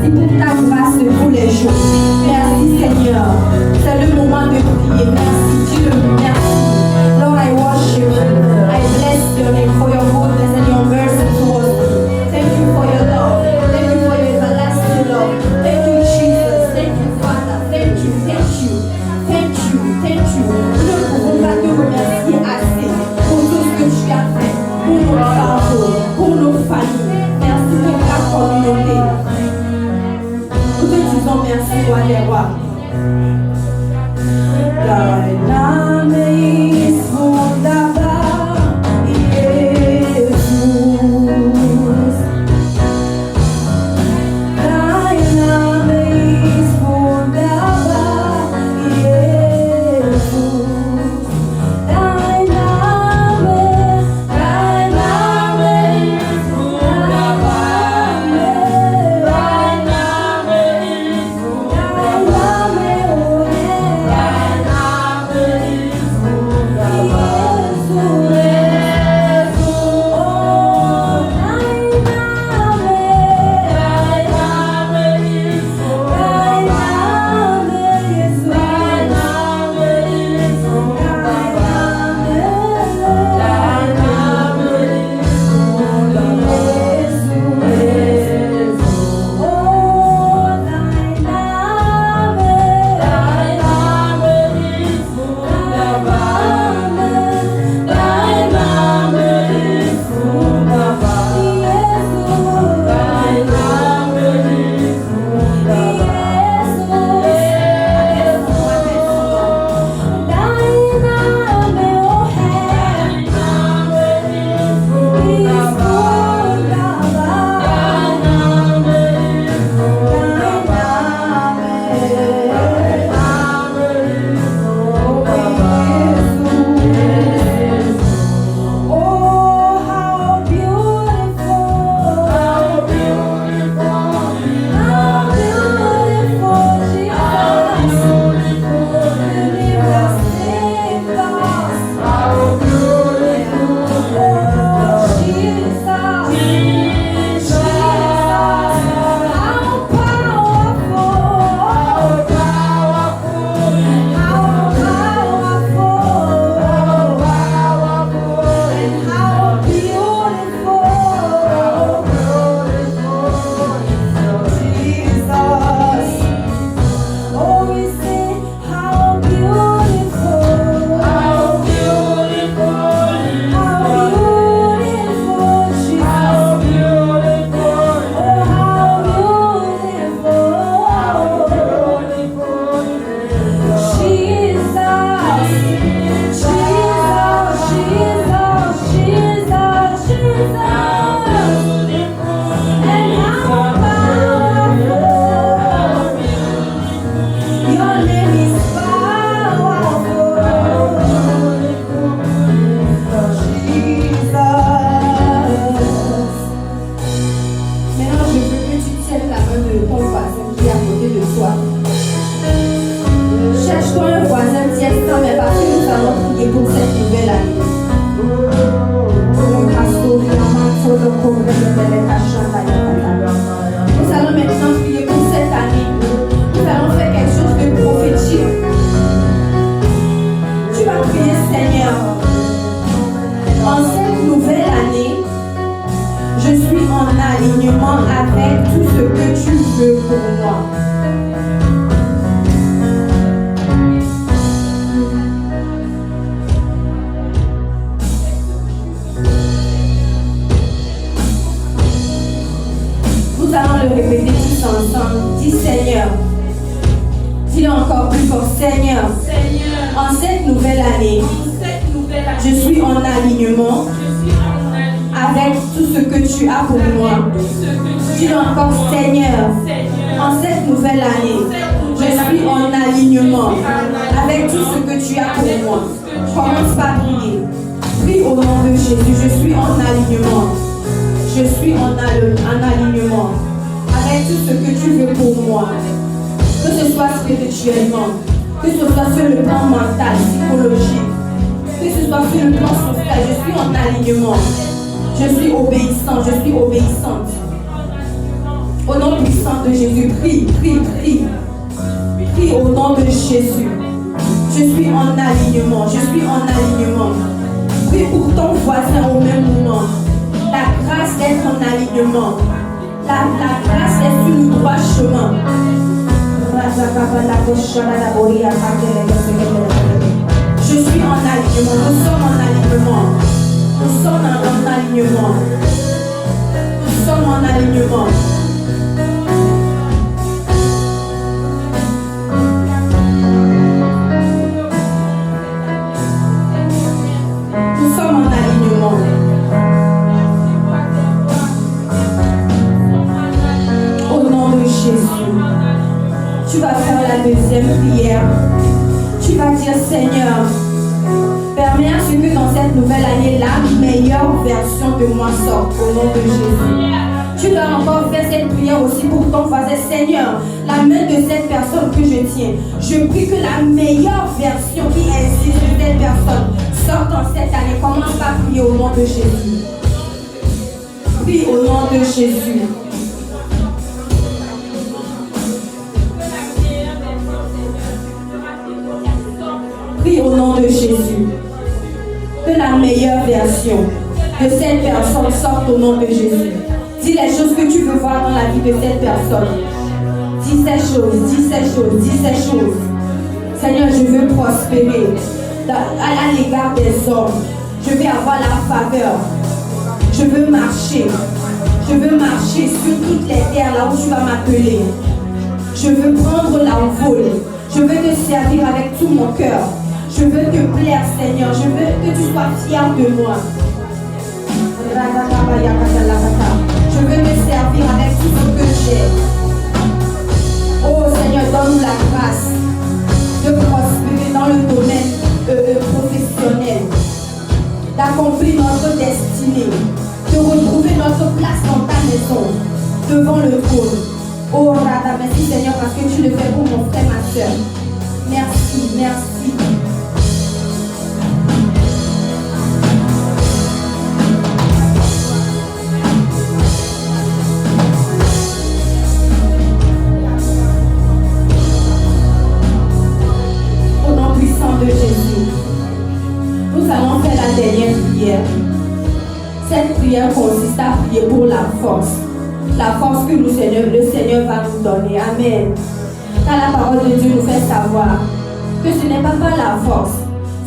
Merci pour ta grâce de tous les jours. Merci Seigneur. C'est le moment de prier. Merci Dieu. Merci. Lord, I worship you. I bless your name for your goodness and your mercy towards me. Thank you for your love. Thank you for your everlasting love. Thank you, Jesus. Thank you, Father. Thank you. Thank you. Thank you. Thank you. Nous ne pouvons pas te remercier assez pour tout ce que tu as fait, pour nos parents, pour nos familles. Merci pour ta communauté. Nous te disons merci, roi des rois. Que ce soit sur le plan mental, psychologique, que ce soit sur le plan social, je suis en alignement. Je suis obéissant, je suis obéissante. Au nom puissant de Jésus, prie, prie, prie. Prie au nom de Jésus. Je suis en alignement, je suis en alignement. Prie pour ton voisin au même moment. La grâce d'être en alignement. La grâce d'être sur le droit chemin. Je suis en alignement, nous sommes en alignement. Nous sommes en alignement. Nous sommes en alignement. Nous sommes en alignement. Au nom de Jésus, tu vas faire la deuxième prière. Tu vas dire, Seigneur, permets à ce que dans cette nouvelle année, la meilleure version de moi sorte au nom de Jésus. Tu dois encore faire cette prière aussi pour ton voisin. Seigneur, la main de cette personne que je tiens, je prie que la meilleure version qui existe de cette personne sorte en cette année. Commence par prier au nom de Jésus. Prie au nom de Jésus. Prie au nom de Jésus. Que la meilleure version de cette personne sorte au nom de Jésus. Dis les choses que tu veux voir dans la vie de cette personne. Dis ces choses, dis ces choses, dis ces choses. Seigneur, je veux prospérer à l'égard des hommes. Je veux avoir la faveur. Je veux marcher. Je veux marcher sur toutes les terres là où tu vas m'appeler. Je veux prendre l'envol. Je veux te servir avec tout mon cœur. Je veux te plaire, Seigneur. Je veux que tu sois fier de moi. Je veux te servir avec tout ce que j'ai. Oh Seigneur, donne-nous la grâce de prospérer dans le domaine professionnel, d'accomplir notre destinée, de retrouver notre place dans ta maison, devant le trône. Oh Rada, merci Seigneur parce que tu le fais pour mon frère, ma soeur. Merci, merci. De Jésus, nous allons faire la dernière prière. Cette prière consiste à prier pour la force que le Seigneur va nous donner. Amen. Car la parole de Dieu nous fait savoir que ce n'est pas par la force,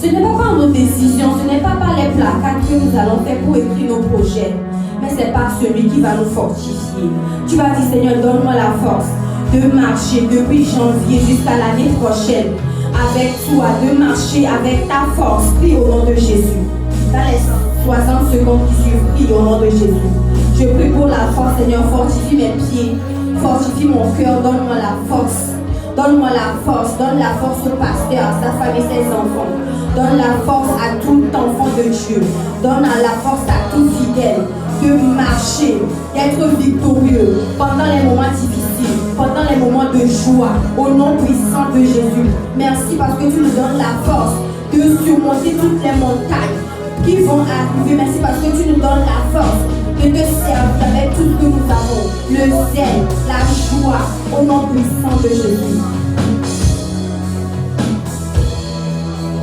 ce n'est pas par nos décisions, ce n'est pas par les placards que nous allons faire pour écrire nos projets, mais c'est par celui qui va nous fortifier. Tu vas dire, Seigneur, donne-moi la force de marcher depuis janvier jusqu'à l'année prochaine avec toi, de marcher avec ta force. Prie au nom de Jésus. Dans les 60 secondes qui suivent, prie au nom de Jésus. Je prie pour la force, Seigneur. Fortifie mes pieds, fortifie mon cœur. Donne-moi la force. Donne-moi la force. Donne la force au pasteur, à sa famille, ses enfants. Donne la force à tout enfant de Dieu. Donne la force à tout fidèle de marcher, d'être victorieux pendant les moments difficiles, pendant les moments de joie, au nom puissant de Jésus. Merci parce que tu nous donnes la force de surmonter toutes les montagnes qui vont arriver. Merci parce que tu nous donnes la force de te servir avec tout ce que nous avons, le zèle, la joie, au nom puissant de Jésus.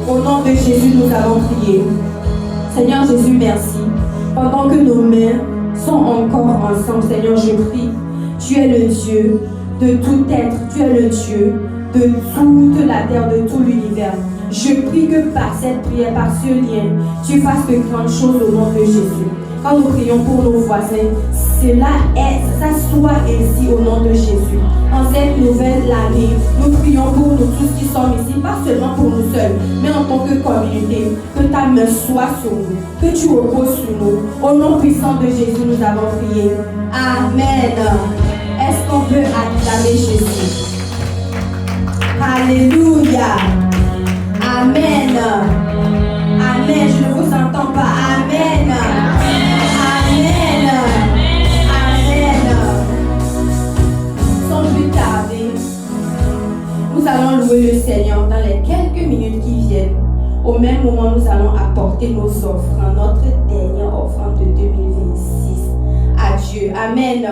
Au nom de Jésus, nous allons prier. Seigneur Jésus, merci. Pendant que nos mains sont encore ensemble, Seigneur, je prie. Tu es le Dieu de tout être. Tu es le Dieu de toute la terre, de tout l'univers. Je prie que par cette prière, par ce lien, tu fasses de grandes choses au nom de Jésus. Quand nous prions pour nos voisins, ça soit ainsi au nom de Jésus. En cette nouvelle année, nous prions pour nous tous qui sommes ici, pas seulement pour nous seuls, mais en tant que communauté. Que ta main soit sur nous, que tu reposes sur nous. Au nom puissant de Jésus, nous avons prié. Amen. Est-ce qu'on peut acclamer Jésus? Alléluia. Amen. Amen. Je ne vous entends pas. Amen. Amen. Amen. Sans plus tarder, nous allons louer le Seigneur dans les quelques minutes qui viennent. Au même moment, nous allons apporter nos offrandes, notre dernière offrande de 2026 à Dieu. Amen.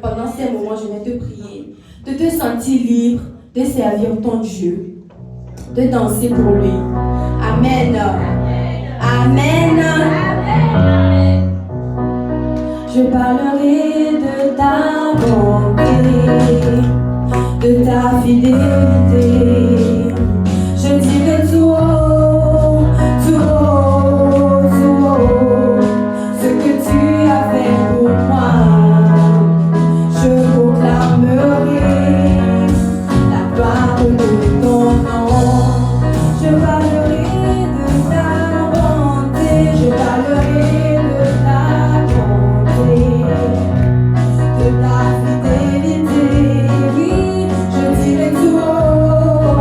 pendant ces moments, je vais te prier de te sentir libre de servir ton Dieu, de danser pour lui. Amen. Amen. Je parlerai de ta bonté, de ta fidélité. Je dirai tout haut, tout haut, tout haut, ce que tu as fait pour moi. Je proclamerai la gloire de ton nom. Je parlerai de ta bonté, je parlerai de ta bonté, de ta fidélité. Oui, je dirai tout haut.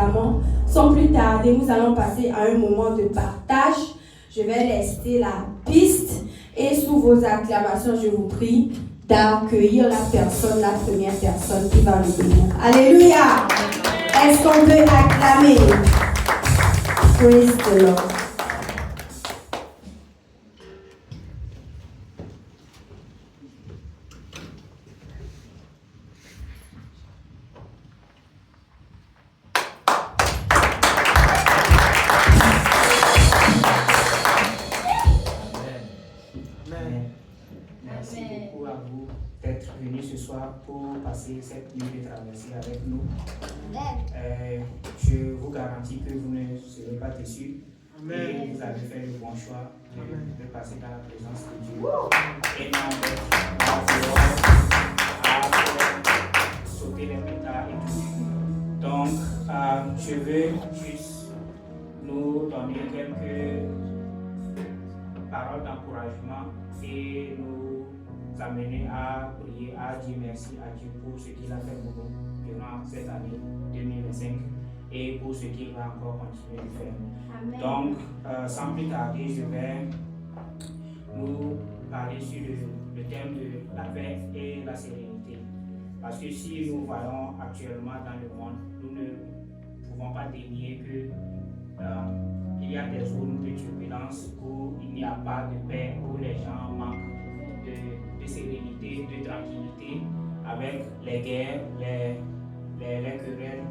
puissamment. Sans plus tarder, nous allons passer à un moment de partage. Je vais laisser la piste et sous vos acclamations, je vous prie d'accueillir la première personne qui va nous bénir. Alléluia! Est-ce qu'on peut acclamer? Praise the Lord. Merci beaucoup à vous d'être venus ce soir pour passer cette nuit de traversée avec nous. Je vous garantis que vous ne serez pas déçus. Et vous avez fait le bon choix de passer dans la présence de Dieu. Et non d'être à sauter les pétards et tout. Donc, je veux juste nous donner quelques paroles d'encouragement et nous amener à prier, à dire merci à Dieu pour ce qu'il a fait pour nous durant cette année 2025 et pour ce qu'il va encore continuer de faire. Amen. Donc, sans plus tarder, je vais nous parler sur le thème de la paix et la sérénité. Parce que si nous voyons actuellement dans le monde, nous ne pouvons pas dénier que il y a des zones de turbulence où il n'y a pas de paix, où les gens manquent de sérénité, de tranquillité, avec les guerres, les querelles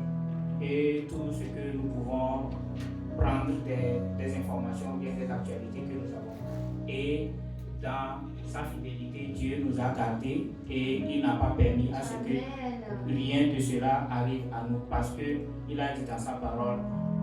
et tout ce que nous pouvons prendre des informations, bien des actualités que nous avons. Et dans sa fidélité, Dieu nous a gardés et il n'a pas permis à ce que rien de cela arrive à nous, parce qu'il a dit dans sa parole,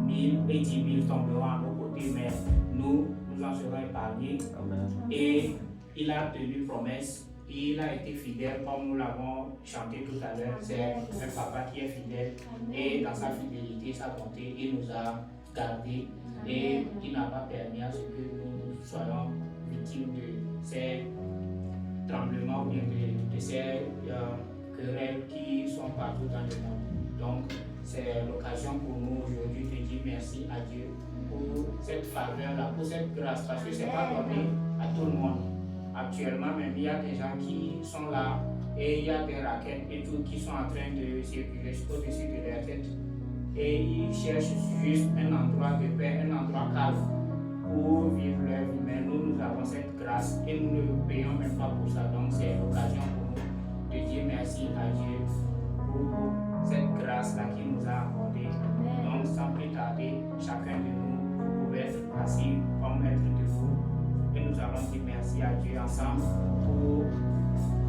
1000 et 10 000 tomberont à nos côtés, mais nous en serons épargnés. Amen. Et il a tenu promesse, il a été fidèle comme nous l'avons chanté tout à l'heure. C'est un papa qui est fidèle. Amen. Et dans sa fidélité, sa bonté, il nous a gardés. Amen. Et il n'a pas permis à ce que nous soyons victimes de ces tremblements ou bien de ces querelles qui sont partout dans le monde. Donc, c'est l'occasion pour nous aujourd'hui de dire merci à Dieu pour cette faveur-là, pour cette grâce, parce que ce n'est pas donné à tout le monde. Actuellement, même, il y a des gens qui sont là et il y a des raquettes et tout qui sont en train de circuler au-dessus de leur tête. Et ils cherchent juste un endroit de paix, un endroit calme pour vivre leur vie. Mais nous avons cette grâce et nous ne payons même pas pour ça. Donc, c'est l'occasion pour nous de dire merci à Dieu pour cette grâce-là qu'il nous a accordée. Donc, sans plus tarder, chacun de nous, vous pouvez être assis comme être debout. Et nous allons dire merci à Dieu ensemble pour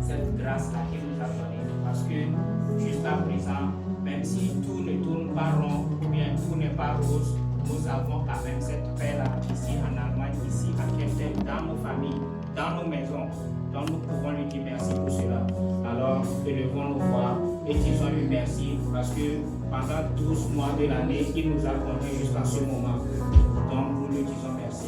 cette grâce-là qu'il nous a donnée. Parce que, juste à présent, même si tout ne tourne pas rond, ou bien tout n'est pas rose, nous avons quand même cette paix-là ici en Allemagne, ici à Kempten, dans nos familles, dans nos maisons. Donc nous pouvons lui dire merci pour cela. Alors élevons nos voix et disons-lui merci parce que pendant 12 mois de l'année, il nous a conduits jusqu'à ce moment. Donc nous lui disons merci.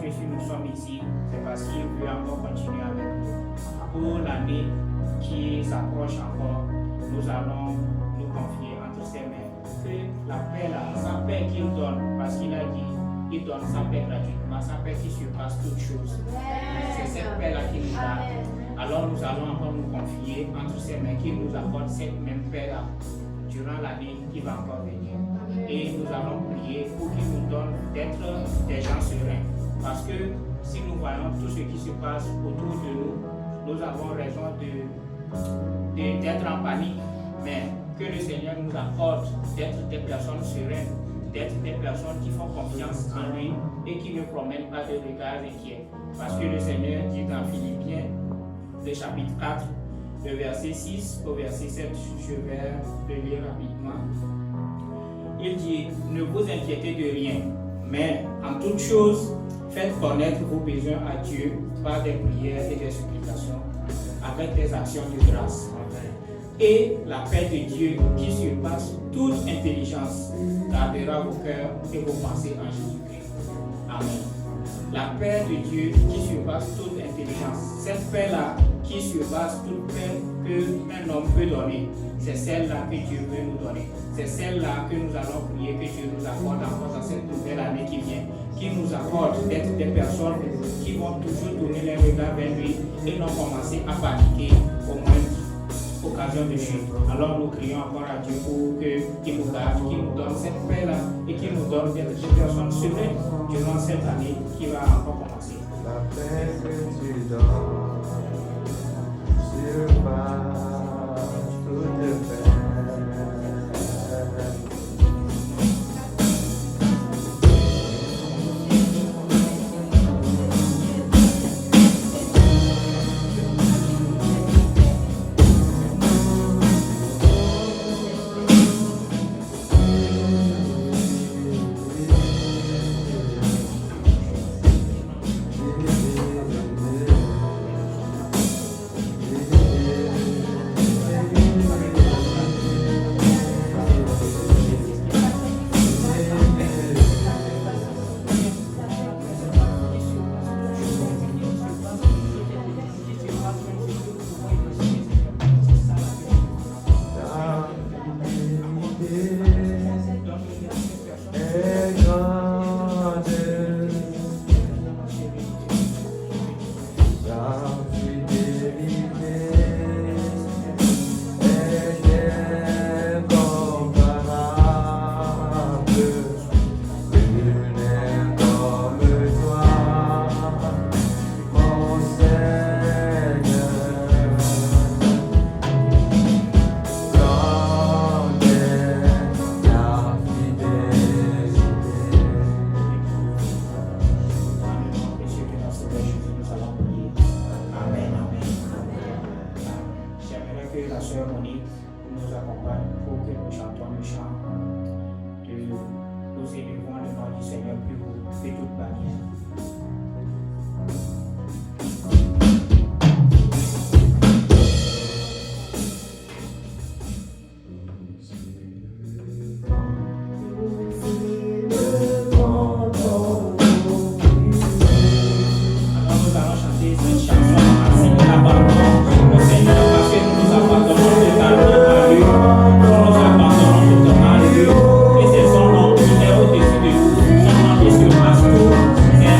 que si nous sommes ici, c'est parce qu'il veut encore continuer avec nous. Pour l'année qui s'approche encore, nous allons nous confier entre ses mains. Que la paix là, sa paix qu'il donne, parce qu'il a dit, il donne sa paix gratuitement, sa paix qui surpasse toutes choses. C'est cette paix là qu'il nous donne. Alors nous allons encore nous confier entre ses mains, qu'il nous accorde cette même paix là durant l'année qui va encore venir. Et nous allons prier pour qu'il nous donne d'être des gens sereins. Parce que si nous voyons tout ce qui se passe autour de nous, nous avons raison d'être en panique. Mais que le Seigneur nous accorde d'être des personnes sereines, d'être des personnes qui font confiance en lui et qui ne promènent pas de regards inquiets. Parce que le Seigneur dit dans Philippiens, le chapitre 4, le verset 6 au verset 7, je vais le lire rapidement. Il dit, ne vous inquiétez de rien, mais en toute chose, faites connaître vos besoins à Dieu par des prières et des supplications, avec des actions de grâce. Et la paix de Dieu, qui surpasse toute intelligence, gardera vos cœurs et vos pensées en Jésus-Christ. Amen. La paix de Dieu qui surpasse toute intelligence, cette paix-là qui surpasse toute paix qu'un homme peut donner, c'est celle-là que Dieu veut nous donner. C'est celle-là que nous allons prier que Dieu nous accorde encore dans cette nouvelle année qui vient, qui nous accorde d'être des personnes qui vont toujours tourner les regards vers lui et non commencer à paniquer au moins occasion de chute. Alors nous crions encore à Dieu pour qu'il nous garde, qu'il nous donne cette paix-là et qu'il nous donne des personnes sereines durant cette année qui va encore commencer. La paix que tu donnes surpasse toute paix. Et c'est son nom qui est au-dessus de tout. Son nom qui surpasse tout. C'est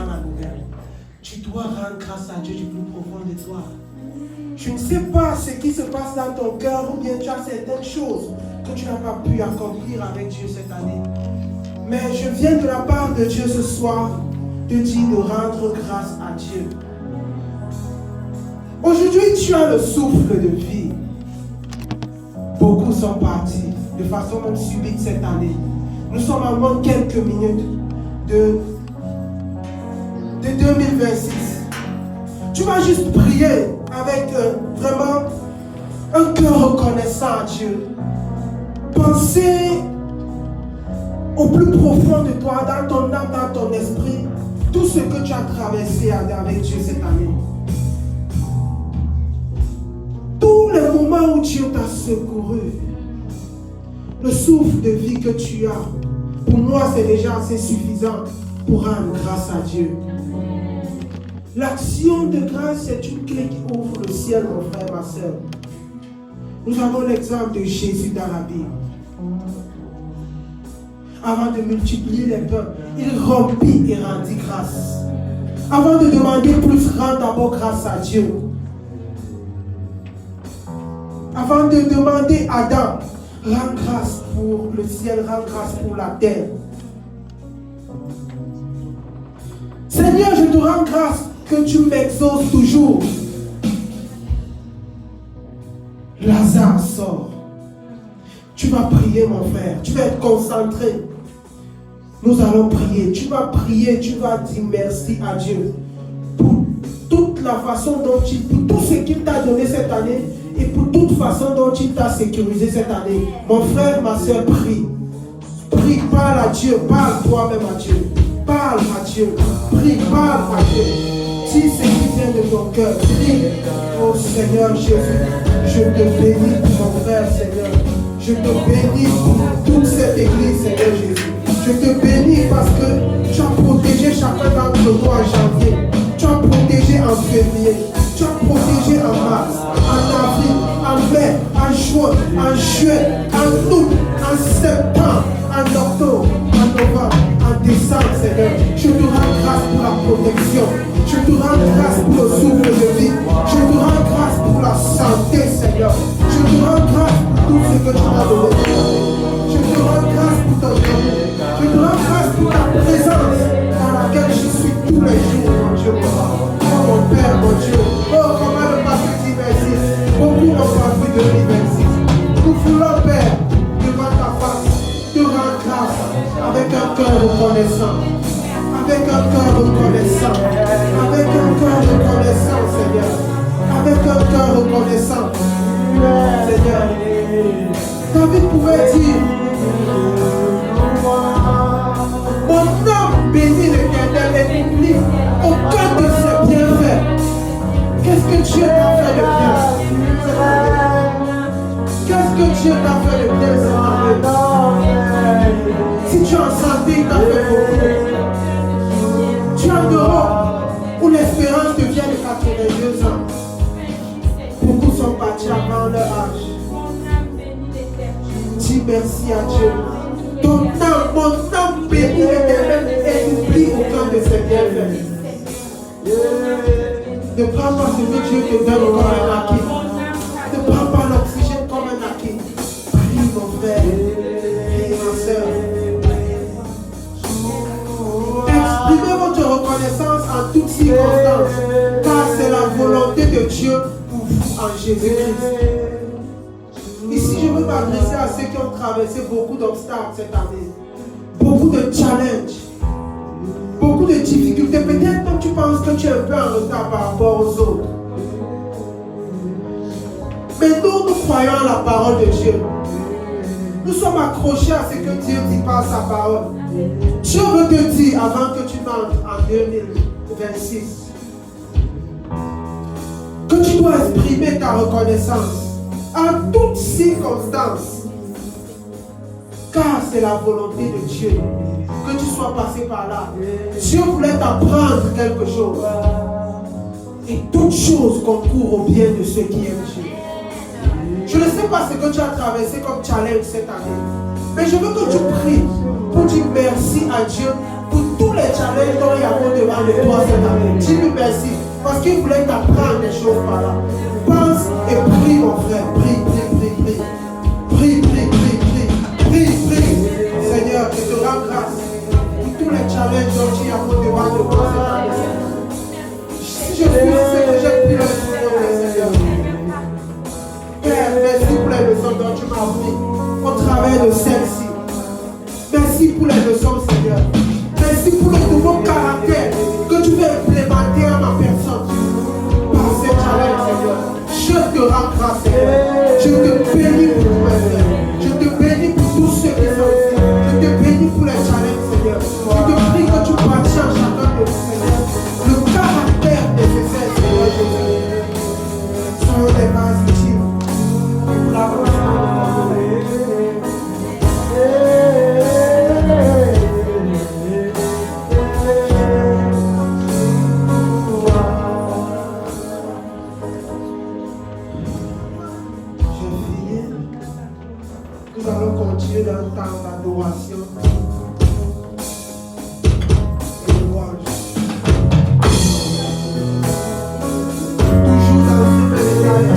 prend la nouvelle. Tu dois rendre grâce à Dieu du plus profond de toi. Je ne sais pas ce qui se passe dans ton cœur ou bien tu as certaines choses que tu n'as pas pu accomplir avec Dieu cette année. Mais je viens de la part de Dieu ce soir te dire de rendre grâce à Dieu. Aujourd'hui, tu as le souffle de vie. Beaucoup sont partis de façon même subite cette année. Nous sommes à moins de quelques minutes de 2026. Tu vas juste prier avec vraiment un cœur reconnaissant à Dieu. Pensez au plus profond de toi, dans ton âme, dans ton esprit, tout ce que tu as traversé avec Dieu cette année. Tous les moments où Dieu t'a secouru, le souffle de vie que tu as, pour moi c'est déjà assez suffisant pour rendre grâce à Dieu. L'action de grâce, c'est une clé qui ouvre le ciel, mon frère, ma soeur. Nous avons l'exemple de Jésus dans la Bible. Avant de multiplier les pains, il rompit et rendit grâce. Avant de demander plus, rend d'abord grâce à Dieu. Avant de demander à Adam, rends grâce pour le ciel, rends grâce pour la terre. Seigneur, je te rends grâce que tu m'exauces toujours. Lazare sort. Tu vas prier, mon frère. Tu vas être concentré. Nous allons prier. Tu vas prier, tu vas dire merci à Dieu pour toute la façon dont pour tout ce qu'il t'a donné cette année et pour toute façon dont il t'a sécurisé cette année. Mon frère, ma soeur, prie. Prie, parle à Dieu, parle toi-même à Dieu. Parle à Dieu. Prie, parle à Dieu. Si ce qui vient de ton cœur, prie. Oh Seigneur Jésus, je te bénis pour mon frère, Seigneur. Je te bénis pour toute cette église, Seigneur Jésus. Je te bénis parce que tu as protégé chacun d'entre nous en janvier. Tu as protégé en février. Tu as protégé en mars, en avril, en mai, en juin, en juillet, en août, en septembre, en octobre, en novembre, en décembre, Seigneur. Je te rends grâce pour la protection. Je te rends grâce pour le souffle de vie. Je te rends grâce pour la santé, Seigneur. Je te rends grâce pour tout ce que tu m'as donné. Je te rends grâce pour ton nom. Je te rends grâce pour ta présence dans laquelle je suis tous les jours, mon Dieu. Oh mon Père, mon Dieu. Oh, comment le passé dit merci. Beaucoup n'ont pas vu de l'université. Nous voulons, Père, devant ta face, te rendre grâce avec un cœur reconnaissant. Avec un cœur reconnaissant. Avec un cœur reconnaissant, Seigneur. Avec un cœur reconnaissant. Seigneur. David pouvait dire, mon âme bénit l'Éternel et n'oublie aucun de ses bienfaits. Qu'est-ce que Dieu t'a fait de bien? Qu'est-ce que Dieu t'a fait de bien cette année? Si tu es en santé, il t'a fait beaucoup. Tu es en Europe où l'espérance devient de 82 ans. Beaucoup sont partis avant leur âge. Dis merci à Dieu. Ton âme, mon âme bénit l'Éternel et n'oublie aucun de ses bienfaits. Ne prends pas ce que Dieu te donne comme un acquis. Ne prends pas l'oxygène comme un acquis. Prie, mon frère et ma soeur. Exprimez votre reconnaissance en toutes circonstances, car c'est la volonté de Dieu pour vous en Jésus-Christ. Ici, je veux m'adresser à ceux qui ont traversé beaucoup d'obstacles cette année, beaucoup de challenges, beaucoup de difficultés. Peut-être que tu penses que tu es un peu en retard par rapport aux autres. Mais nous croyons en la parole de Dieu. Nous sommes accrochés à ce que Dieu dit par sa parole. Dieu veut te dire avant que tu n'entres en 2026 que tu dois exprimer ta reconnaissance en toutes circonstances, car c'est la volonté de Dieu que tu sois passé par là. Dieu voulait t'apprendre quelque chose, et toutes choses concourent au bien de ceux qui aiment Dieu. Je ne sais pas ce que tu as traversé comme challenge cette année, mais je veux que tu pries pour dire merci à Dieu pour tout tous les challenges dont il y a au-devant de toi cette année. Dis-lui merci. Parce qu'il voulait t'apprendre des choses par là. Pense et prie, mon frère. Prie, prie, prie, prie. Prie, prie, prie, prie. Prie, prie. Seigneur, je te rends grâce pour tous les challenges dont il y a au-devant de toi cette année. Si je suis ce que j'ai pris le Seigneur, Seigneur. Père, merci pour les leçons dont tu m'as appris au travers de celle-ci. Merci pour les leçons, Seigneur. Merci pour le nouveau caractère que tu veux implémenter à ma personne. Par ces challenges, Seigneur. Je te rends grâce, Seigneur. Je te bénis pour tous mes frères. Je te bénis pour tous ceux qui sont ici. Je te bénis pour les challenges, Seigneur. Je te prie que tu bâtis en chacun de nous, Seigneur. Le caractère nécessaire, Seigneur Jésus. Soyons des bases utiles pour l'avancement de ton nom. Nous allons continuer dans le temps d'adoration et de louange. Toujours dans ce message.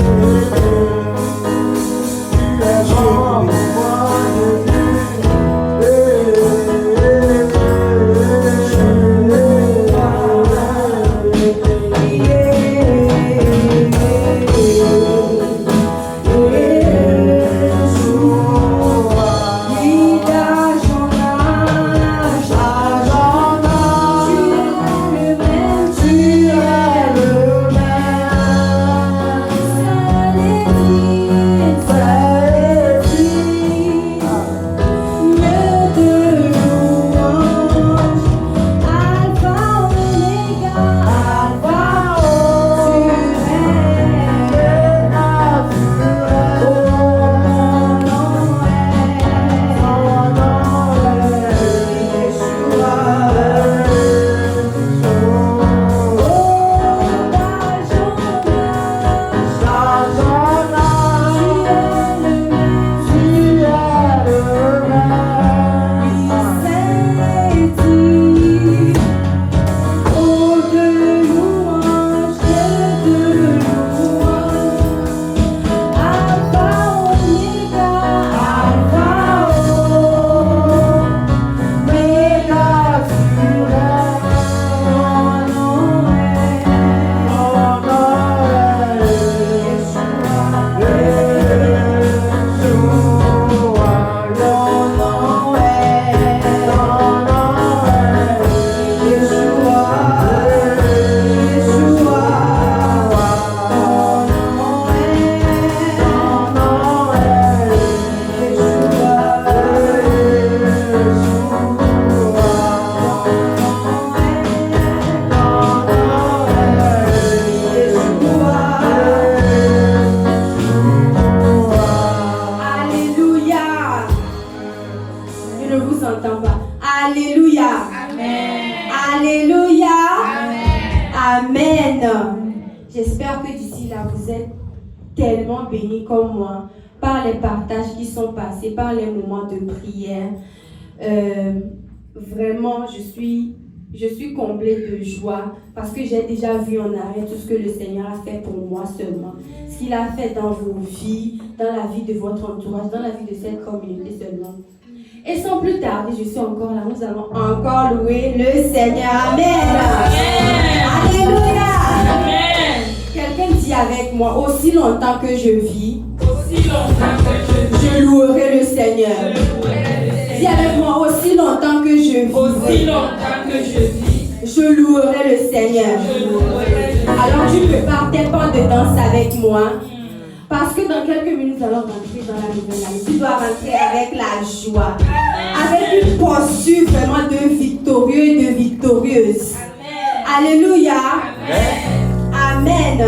J'espère que d'ici là, vous êtes tellement bénis comme moi par les partages qui sont passés, par les moments de prière. Vraiment, je suis comblée de joie parce que j'ai déjà vu en arrêt tout ce que le Seigneur a fait pour moi seulement. Ce qu'il a fait dans vos vies, dans la vie de votre entourage, dans la vie de cette communauté seulement. Et sans plus tarder, je suis encore là. Nous allons encore louer le Seigneur. Amen. Amen. Alléluia. Amen. Quelqu'un dit avec moi, aussi longtemps que je vis, je louerai le Seigneur. Dis avec moi, aussi longtemps que je vis, je louerai le Seigneur. Alors tu prépares tes pas de danse avec moi. Parce que dans quelques minutes, nous allons rentrer dans la nouvelle année. Tu dois rentrer avec la joie. Avec une posture vraiment de victorieux et de victorieuse. Alléluia. Amen.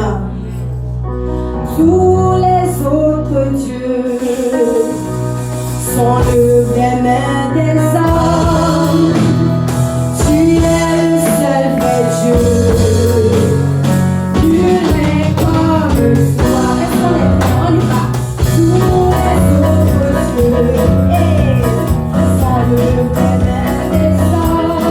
Tous les autres dieux sont le vrai main des hommes. Tu es le seul vrai Dieu. Nul n'est comme toi. On y va. Tous les autres dieux sont le vrai main des hommes.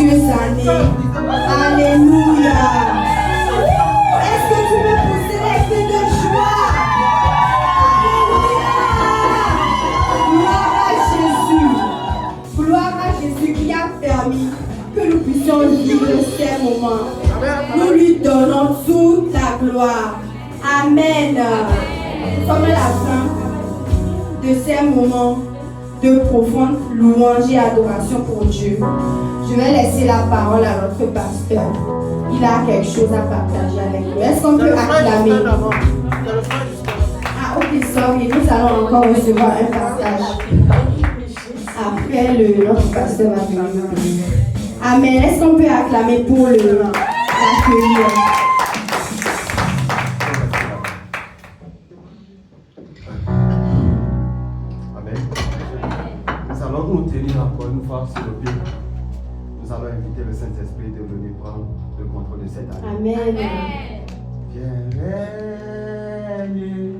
précieuses années. Alléluia. Est-ce que tu peux pousser les cris de joie? Alléluia. Gloire à Jésus qui a permis que nous puissions vivre ces moments. Nous lui donnons toute la gloire. Amen. Nous sommes à la fin de ces moments de profonde louange et adoration pour Dieu. Je vais laisser la parole à notre pasteur. Il a quelque chose à partager avec nous. Est-ce qu'on peut acclamer? Ah ok, sorry, nous allons encore recevoir un partage. Après, notre pasteur va venir. Amen. Est-ce qu'on peut acclamer pour l'accueillir? Amen. Nous allons nous tenir encore une fois sur le pied. Nous allons inviter le Saint-Esprit de venir prendre le contrôle de cette année. Amen. Viens régner.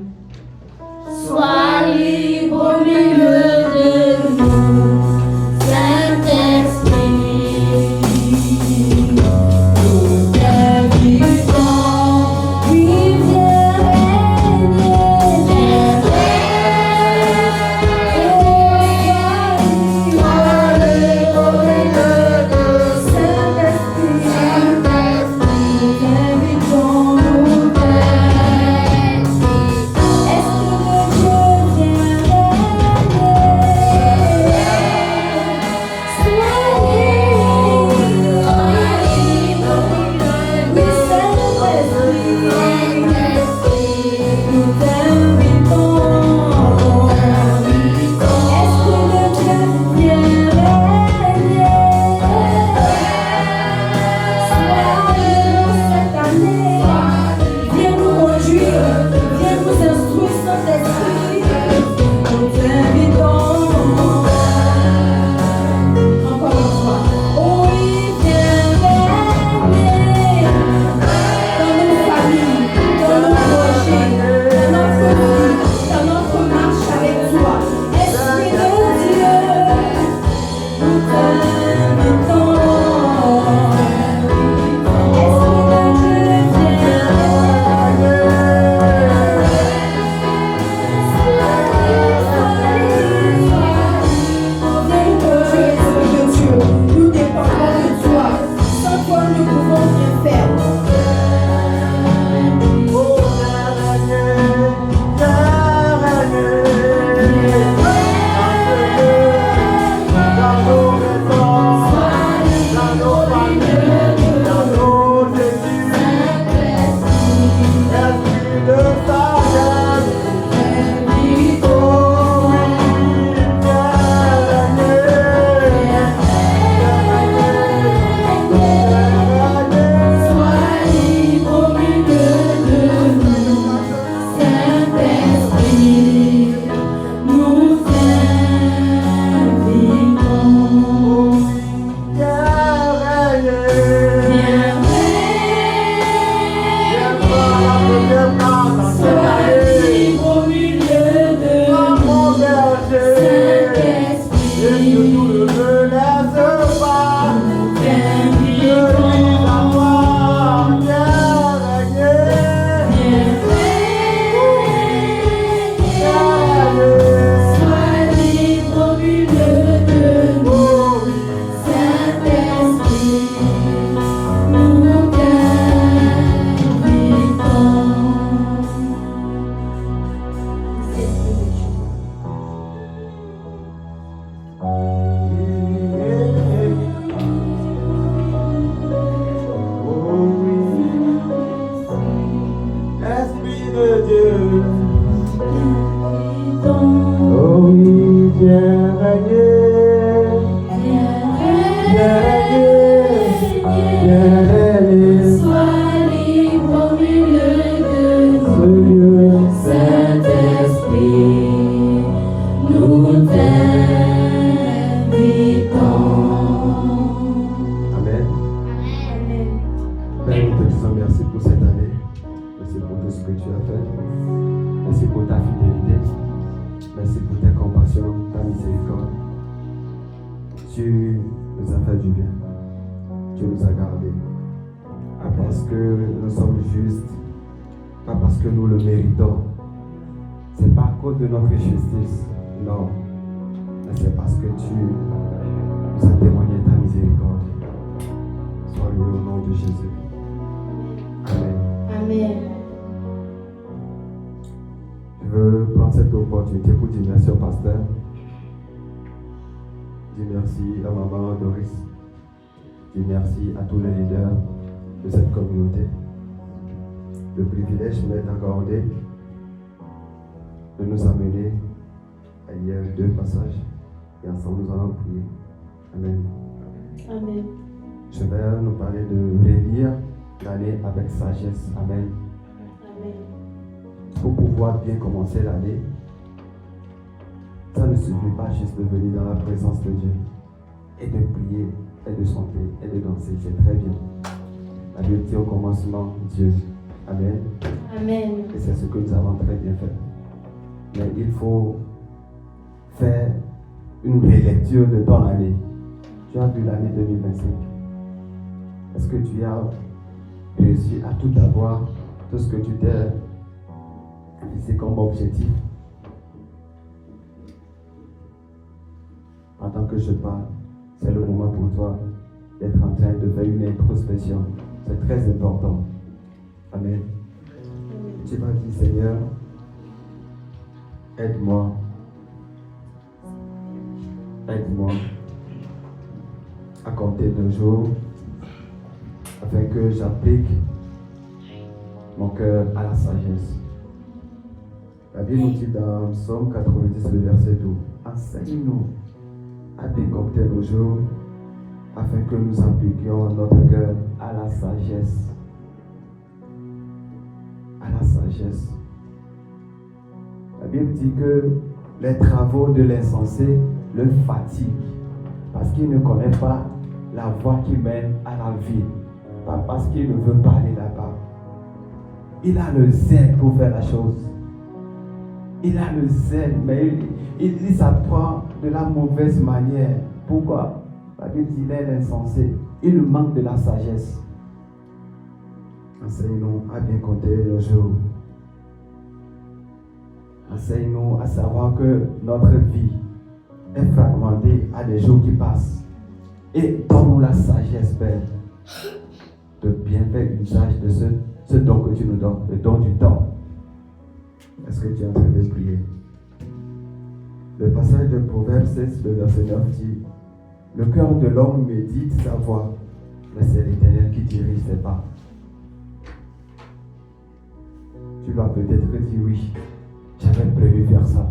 Sois libre au milieu de nous, Saint-Esprit. Nous t'invitons, oui, viens régner. Sois libre au milieu de nous, Saint-Esprit. Nous t'invitons, nous juste, pas parce que nous le méritons. C'est pas à cause de notre justice, non. Mais c'est parce que tu nous as témoigné ta miséricorde. Sois loué au nom de Jésus. Amen. Amen. Je veux prendre cette opportunité pour dire merci au pasteur. Dire merci à maman Doris. Dire merci à tous les leaders de cette communauté. Le privilège m'est accordé de nous amener à lire 2 passages et ensemble nous allons prier. Amen. Amen. Je vais nous parler de relire l'année avec sagesse. Amen. Amen. Pour pouvoir bien commencer l'année, ça ne suffit pas juste de venir dans la présence de Dieu et de prier et de chanter et de danser. C'est très bien. La Bible dit au commencement Dieu. Amen. Amen. Et c'est ce que nous avons très bien fait. Mais il faut faire une relecture de ton année. Tu as vu l'année 2025. Est-ce que tu as réussi à tout avoir, tout ce que tu t'es fixé comme objectif? Pendant que je parle, c'est le moment pour toi d'être en train de faire une introspection. C'est très important. Amen. Tu vas dire, Seigneur, aide-moi. Aide-moi à compter nos jours afin que j'applique mon cœur à la sagesse. La Bible nous dit dans Psaume 90, le verset 12, enseigne-nous à décompter nos jours afin que nous appliquions notre cœur à la sagesse. À la sagesse. La Bible dit que les travaux de l'insensé le fatiguent parce qu'il ne connaît pas la voie qui mène à la vie, pas parce qu'il ne veut pas aller là-bas. Il a le zèle pour faire la chose. Il a le zèle, mais il s'apprend de la mauvaise manière. Pourquoi? Parce qu'il est l'insensé. Il manque de la sagesse. Enseigne-nous à bien compter nos jours. Enseigne-nous à savoir que notre vie est fragmentée à des jours qui passent. Et donne-nous la sagesse, Père, de bien faire usage de ce don que tu nous donnes, le don du temps. Est-ce que tu es en train de prier? Le passage de Proverbe 16, le verset 9 dit: le cœur de l'homme médite sa voie, mais c'est l'Éternel qui dirige ses pas. Tu vas peut-être dire oui, j'avais prévu faire ça.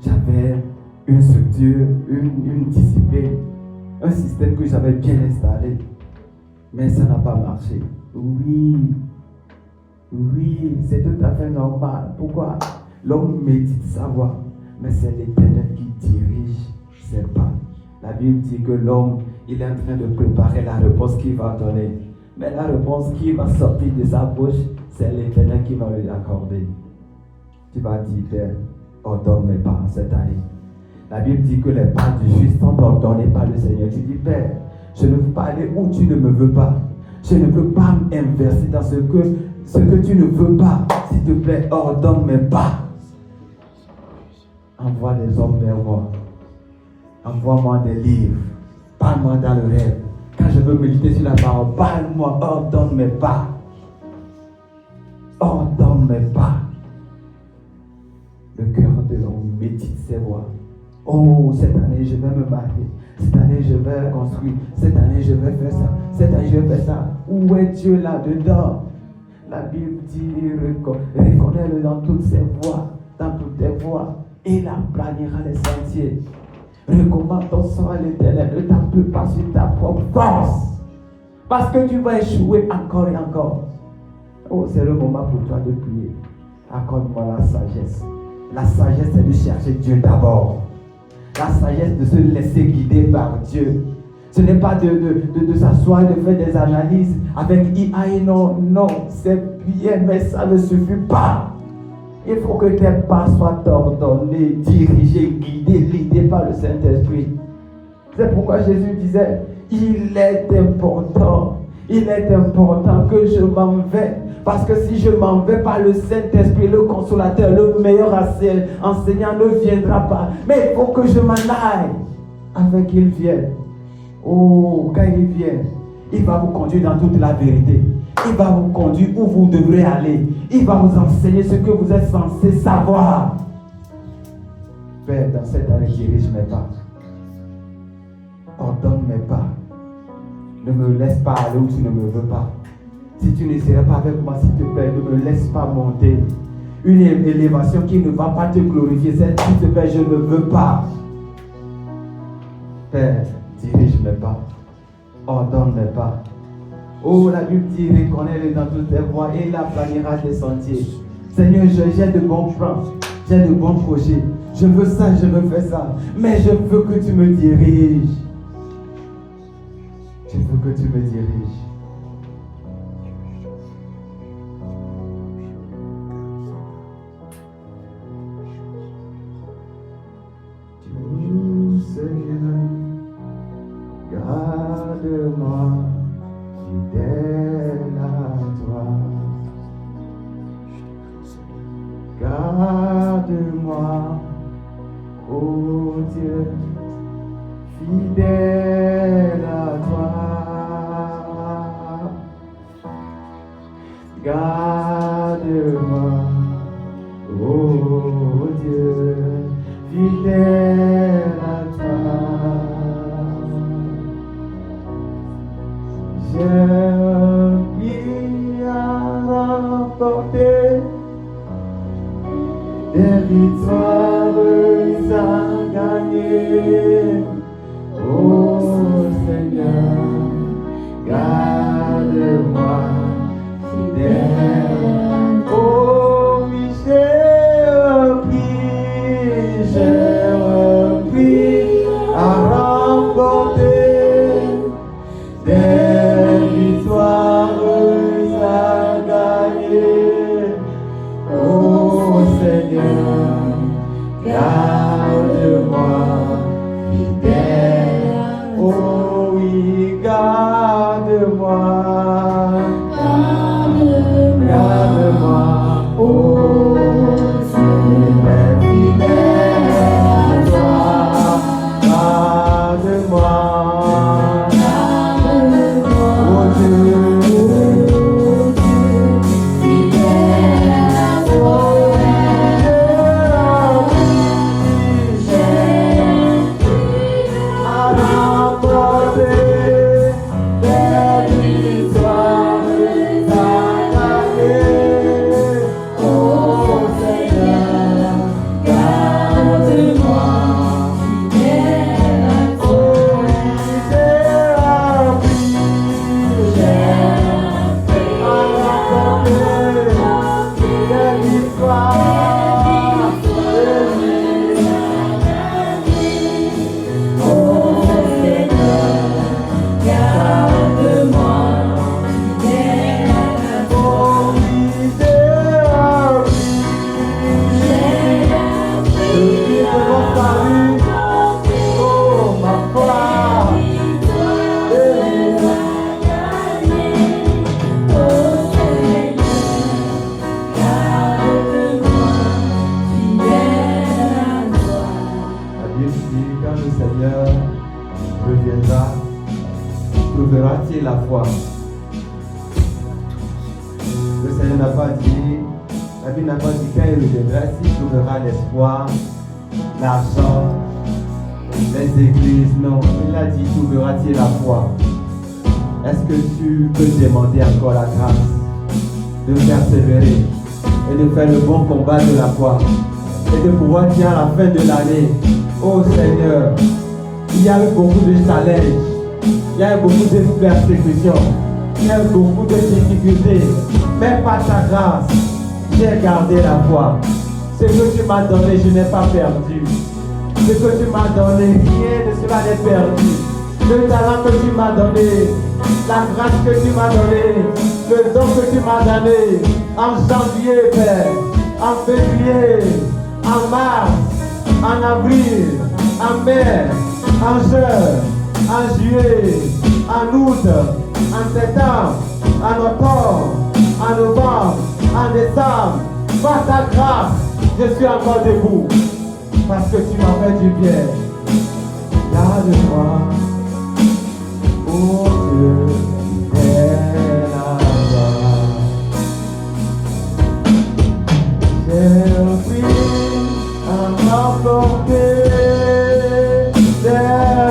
J'avais une structure, une discipline, un système que j'avais bien installé, mais ça n'a pas marché. Oui, c'est tout à fait normal. Pourquoi? L'homme médite sa voie, mais c'est l'Éternel qui dirige ses pas. La Bible dit que l'homme, il est en train de préparer la réponse qu'il va donner. Mais la réponse qui va sortir de sa bouche, c'est l'Éternel qui va lui accorder. Tu vas dire, Père, ordonne mes pas cette année. La Bible dit que les pas du juste sont ordonnés par le Seigneur. Tu dis, Père, je ne veux pas aller où tu ne me veux pas. Je ne veux pas m'inverser dans ce que tu ne veux pas. S'il te plaît, ordonne mes pas. Envoie des hommes vers moi. Envoie-moi des livres. Parle-moi dans le rêve. Quand je veux méditer sur la parole, parle-moi, ordonne mes pas. Ordonne mes pas. Le cœur de l'homme médite ses voies. Oh, cette année, je vais me marier. Cette année, je vais construire. Cette année, je vais faire ça. Cette année, je vais faire ça. Où est Dieu là-dedans? La Bible dit, reconnais-le dans toutes ses voies, dans toutes tes voies. Et il aplanira les sentiers. Recommande ton sang à l'Éternel. Ne t'appuie pas sur ta propre force. Parce que tu vas échouer encore et encore. Oh, c'est le moment pour toi de prier. Accorde-moi la sagesse. La sagesse, c'est de chercher Dieu d'abord. La sagesse de se laisser guider par Dieu. Ce n'est pas de s'asseoir et de faire des analyses avec IA et non, c'est bien, mais ça ne suffit pas. Il faut que tes pas soient ordonnés, dirigés, guidés, lidés par le Saint-Esprit. C'est pourquoi Jésus disait, il est important que je m'en vais Parce que si je m'en vais pas, le Saint-Esprit, le consolateur, le meilleur enseignant ne viendra pas. Mais il faut que je m'en aille afin qu'il vienne. Oh, quand il vient, il va vous conduire dans toute la vérité. Il va vous conduire où vous devrez aller. Il va vous enseigner ce que vous êtes censé savoir. Père, dans cette année, dirige mes pas. Ordonne mes pas. Ne me laisse pas aller où tu ne me veux pas. Si tu ne serais pas avec moi, s'il te plaît, ne me laisse pas monter. Une élévation qui ne va pas te glorifier. S'il te plaît, je ne veux pas. Père, dirige mes pas. Ordonne mes pas. Oh, la Bible dit, reconnais-le dans toutes tes voies et il aplanira tes sentiers. Seigneur, j'ai de bons plans, j'ai de bons projets. Je veux ça, je veux faire ça. Mais je veux que tu me diriges. Je veux que tu me diriges. Dieu, Seigneur, garde-moi. Fidèle à toi, garde-moi, ô Dieu, fidèle à toi, garde-moi, ô Dieu, fidèle à toi. J'ai pris à remporter des victoires à gagner. Oh Seigneur, garde-moi fidèle. Oh oui, j'ai repris à remporter des victoires à gagner. Oh Seigneur, garde-moi fidèle. Oh oui, garde-moi. Garde-moi. Oh Dieu, fidèle à toi. Garde-moi. Trouvera-t-il la foi? Le Seigneur n'a pas dit, la Bible n'a pas dit quand il reviendra, s'il trouvera l'espoir, l'argent, les églises, non. Il a dit, trouvera-t-il la foi? Est-ce que tu peux demander encore la grâce de persévérer et de faire le bon combat de la foi et de pouvoir dire à la fin de l'année, oh Seigneur, il y a eu beaucoup de challenges. Il y a eu beaucoup de persécutions, il y a eu beaucoup de difficultés, mais par ta grâce, j'ai gardé la foi. Ce que tu m'as donné, je n'ai pas perdu. Ce que tu m'as donné, rien de cela n'est perdu. Le talent que tu m'as donné, la grâce que tu m'as donnée, le don que tu m'as donné, en janvier, Père, en février, en mars, en avril, en mai, en juin, en juillet, en août, en septembre, en octobre, en novembre, en décembre, par ta grâce, je suis encore debout. Parce que tu m'as fait du bien. Garde-moi, oh Dieu, est là-bas. J'ai pris à m'emporter des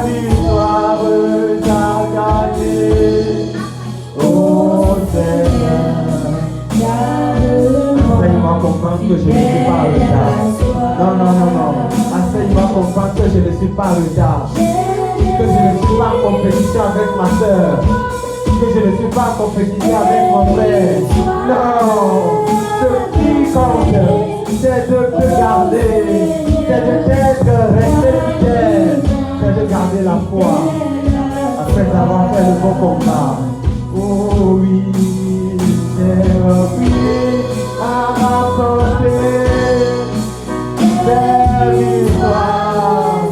victoires à gagner. Oh Seigneur, enseigne-moi à comprendre que je ne suis pas en retard. Non. Enseigne-moi à comprendre que je ne suis pas en retard. Que je ne suis pas en compétition avec ma soeur. Que je ne suis pas en compétition avec mon frère. Non. Ce qui compte, c'est de te garder. C'est de t'être resté fidèle. C'est de garder la foi. Après avoir fait le bon combat. Oh oui, j'ai repris à rapporter des victoires.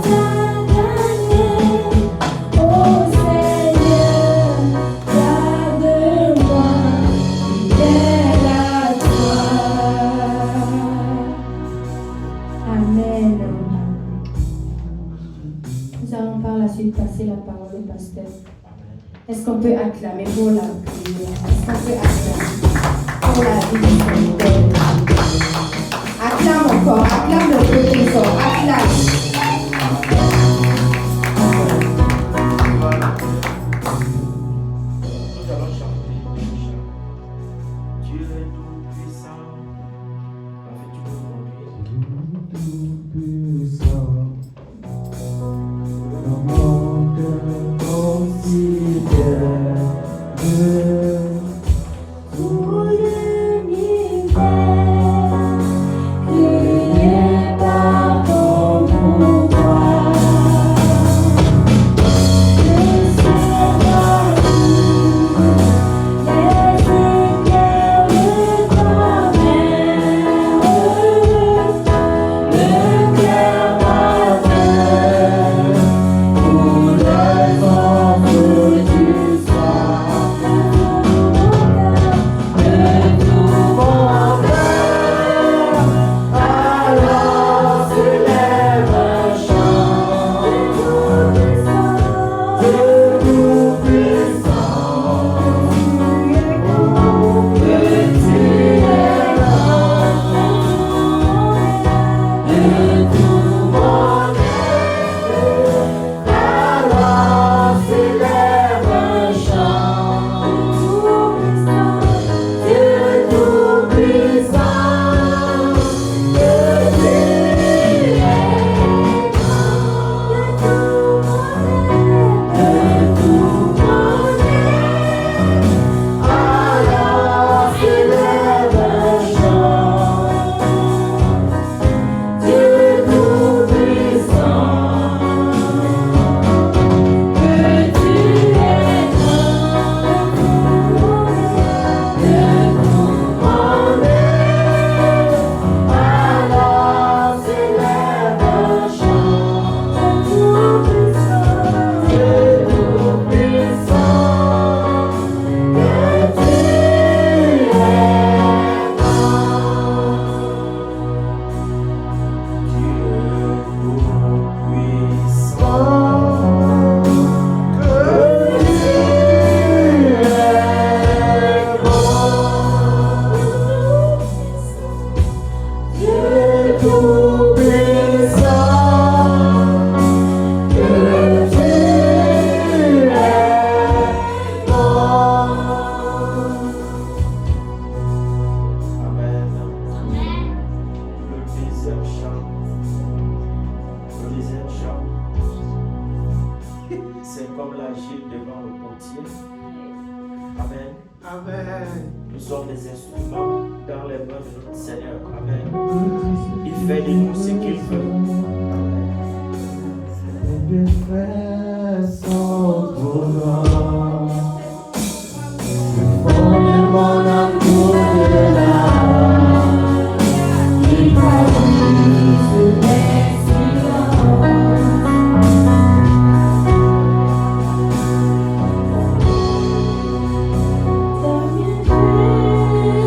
Oh Seigneur, garde-moi, fidèle à toi. Amen. Nous allons par la suite passer la parole au pasteur. Est-ce qu'on peut acclamer pour la prière? Est-ce qu'on peut acclamer pour la vie du Seigneur? Acclame encore, acclame le feu qui sort, acclame. Nous allons chanter Dieu est tout puissant. En fait, tu peux conduire. Tout puissant. Le monde considère Dieu. Tout l'univers créé par ton pouvoir. Le Seigneur, les éclairs de ta mer, le cœur m'appelle, tous les hommes du soir. Amen. Nous sommes des instruments dans les mains de notre Seigneur. Amen. Il fait de nous ce qu'il veut. Les bienfaits sont trop grands. Le fond de mon amour est là. Il m'a dit ce n'est si grand. Ta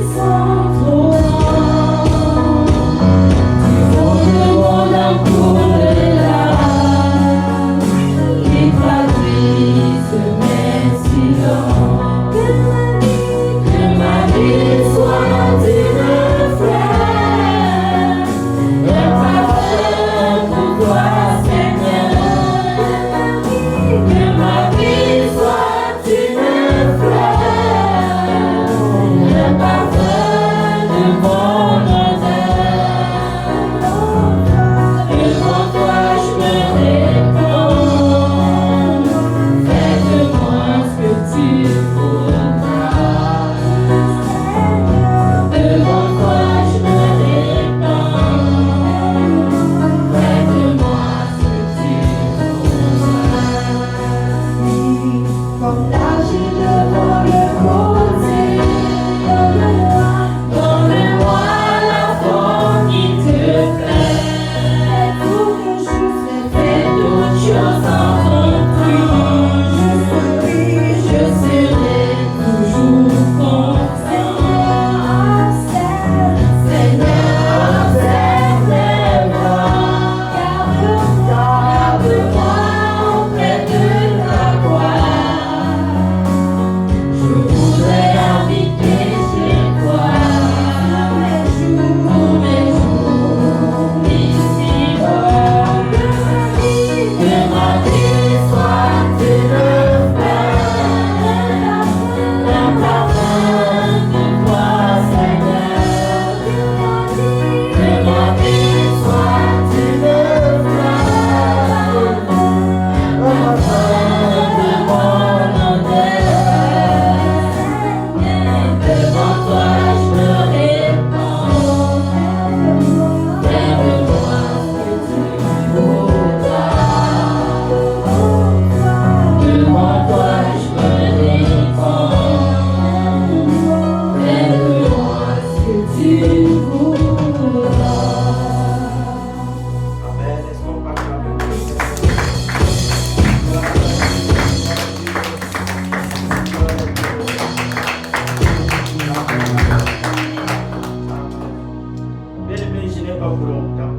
pour longtemps.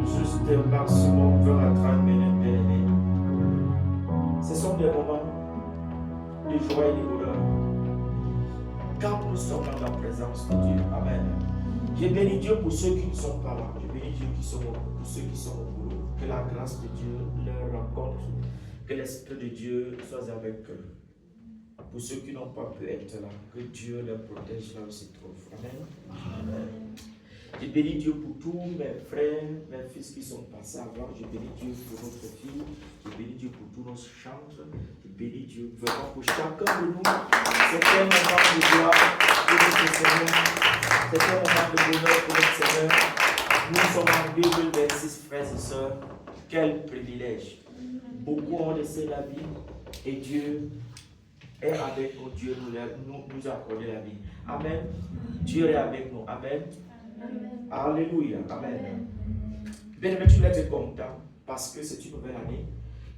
Juste maximum 20 à 30 minutes, bien aimé. Ce sont des moments de joie et de bonheur. Quand nous sommes dans la présence de Dieu. Amen. Je bénis Dieu pour ceux qui ne sont pas là. Je bénis Dieu pour ceux qui sont au boulot. Que la grâce de Dieu leur rencontre. Que l'Esprit de Dieu soit avec eux. Pour ceux qui n'ont pas pu être là, que Dieu les protège là où ils se trouvent. Amen. Amen. Je bénis Dieu pour tous mes frères, mes fils qui sont passés avant. Je bénis Dieu pour notre fille. Je bénis Dieu pour tous nos chantres. Je bénis Dieu vraiment pour chacun de nous. C'est un moment de gloire pour notre Seigneur. C'est un moment de bonheur pour notre Seigneur. Nous sommes en 2026, frères et sœurs. Quel privilège. Beaucoup ont laissé la vie et Dieu est avec nous. Dieu nous a accordé la vie. Amen. Dieu est avec nous. Amen. Amen. Alléluia. Amen. Bien aimé, tu dois être content parce que c'est une nouvelle année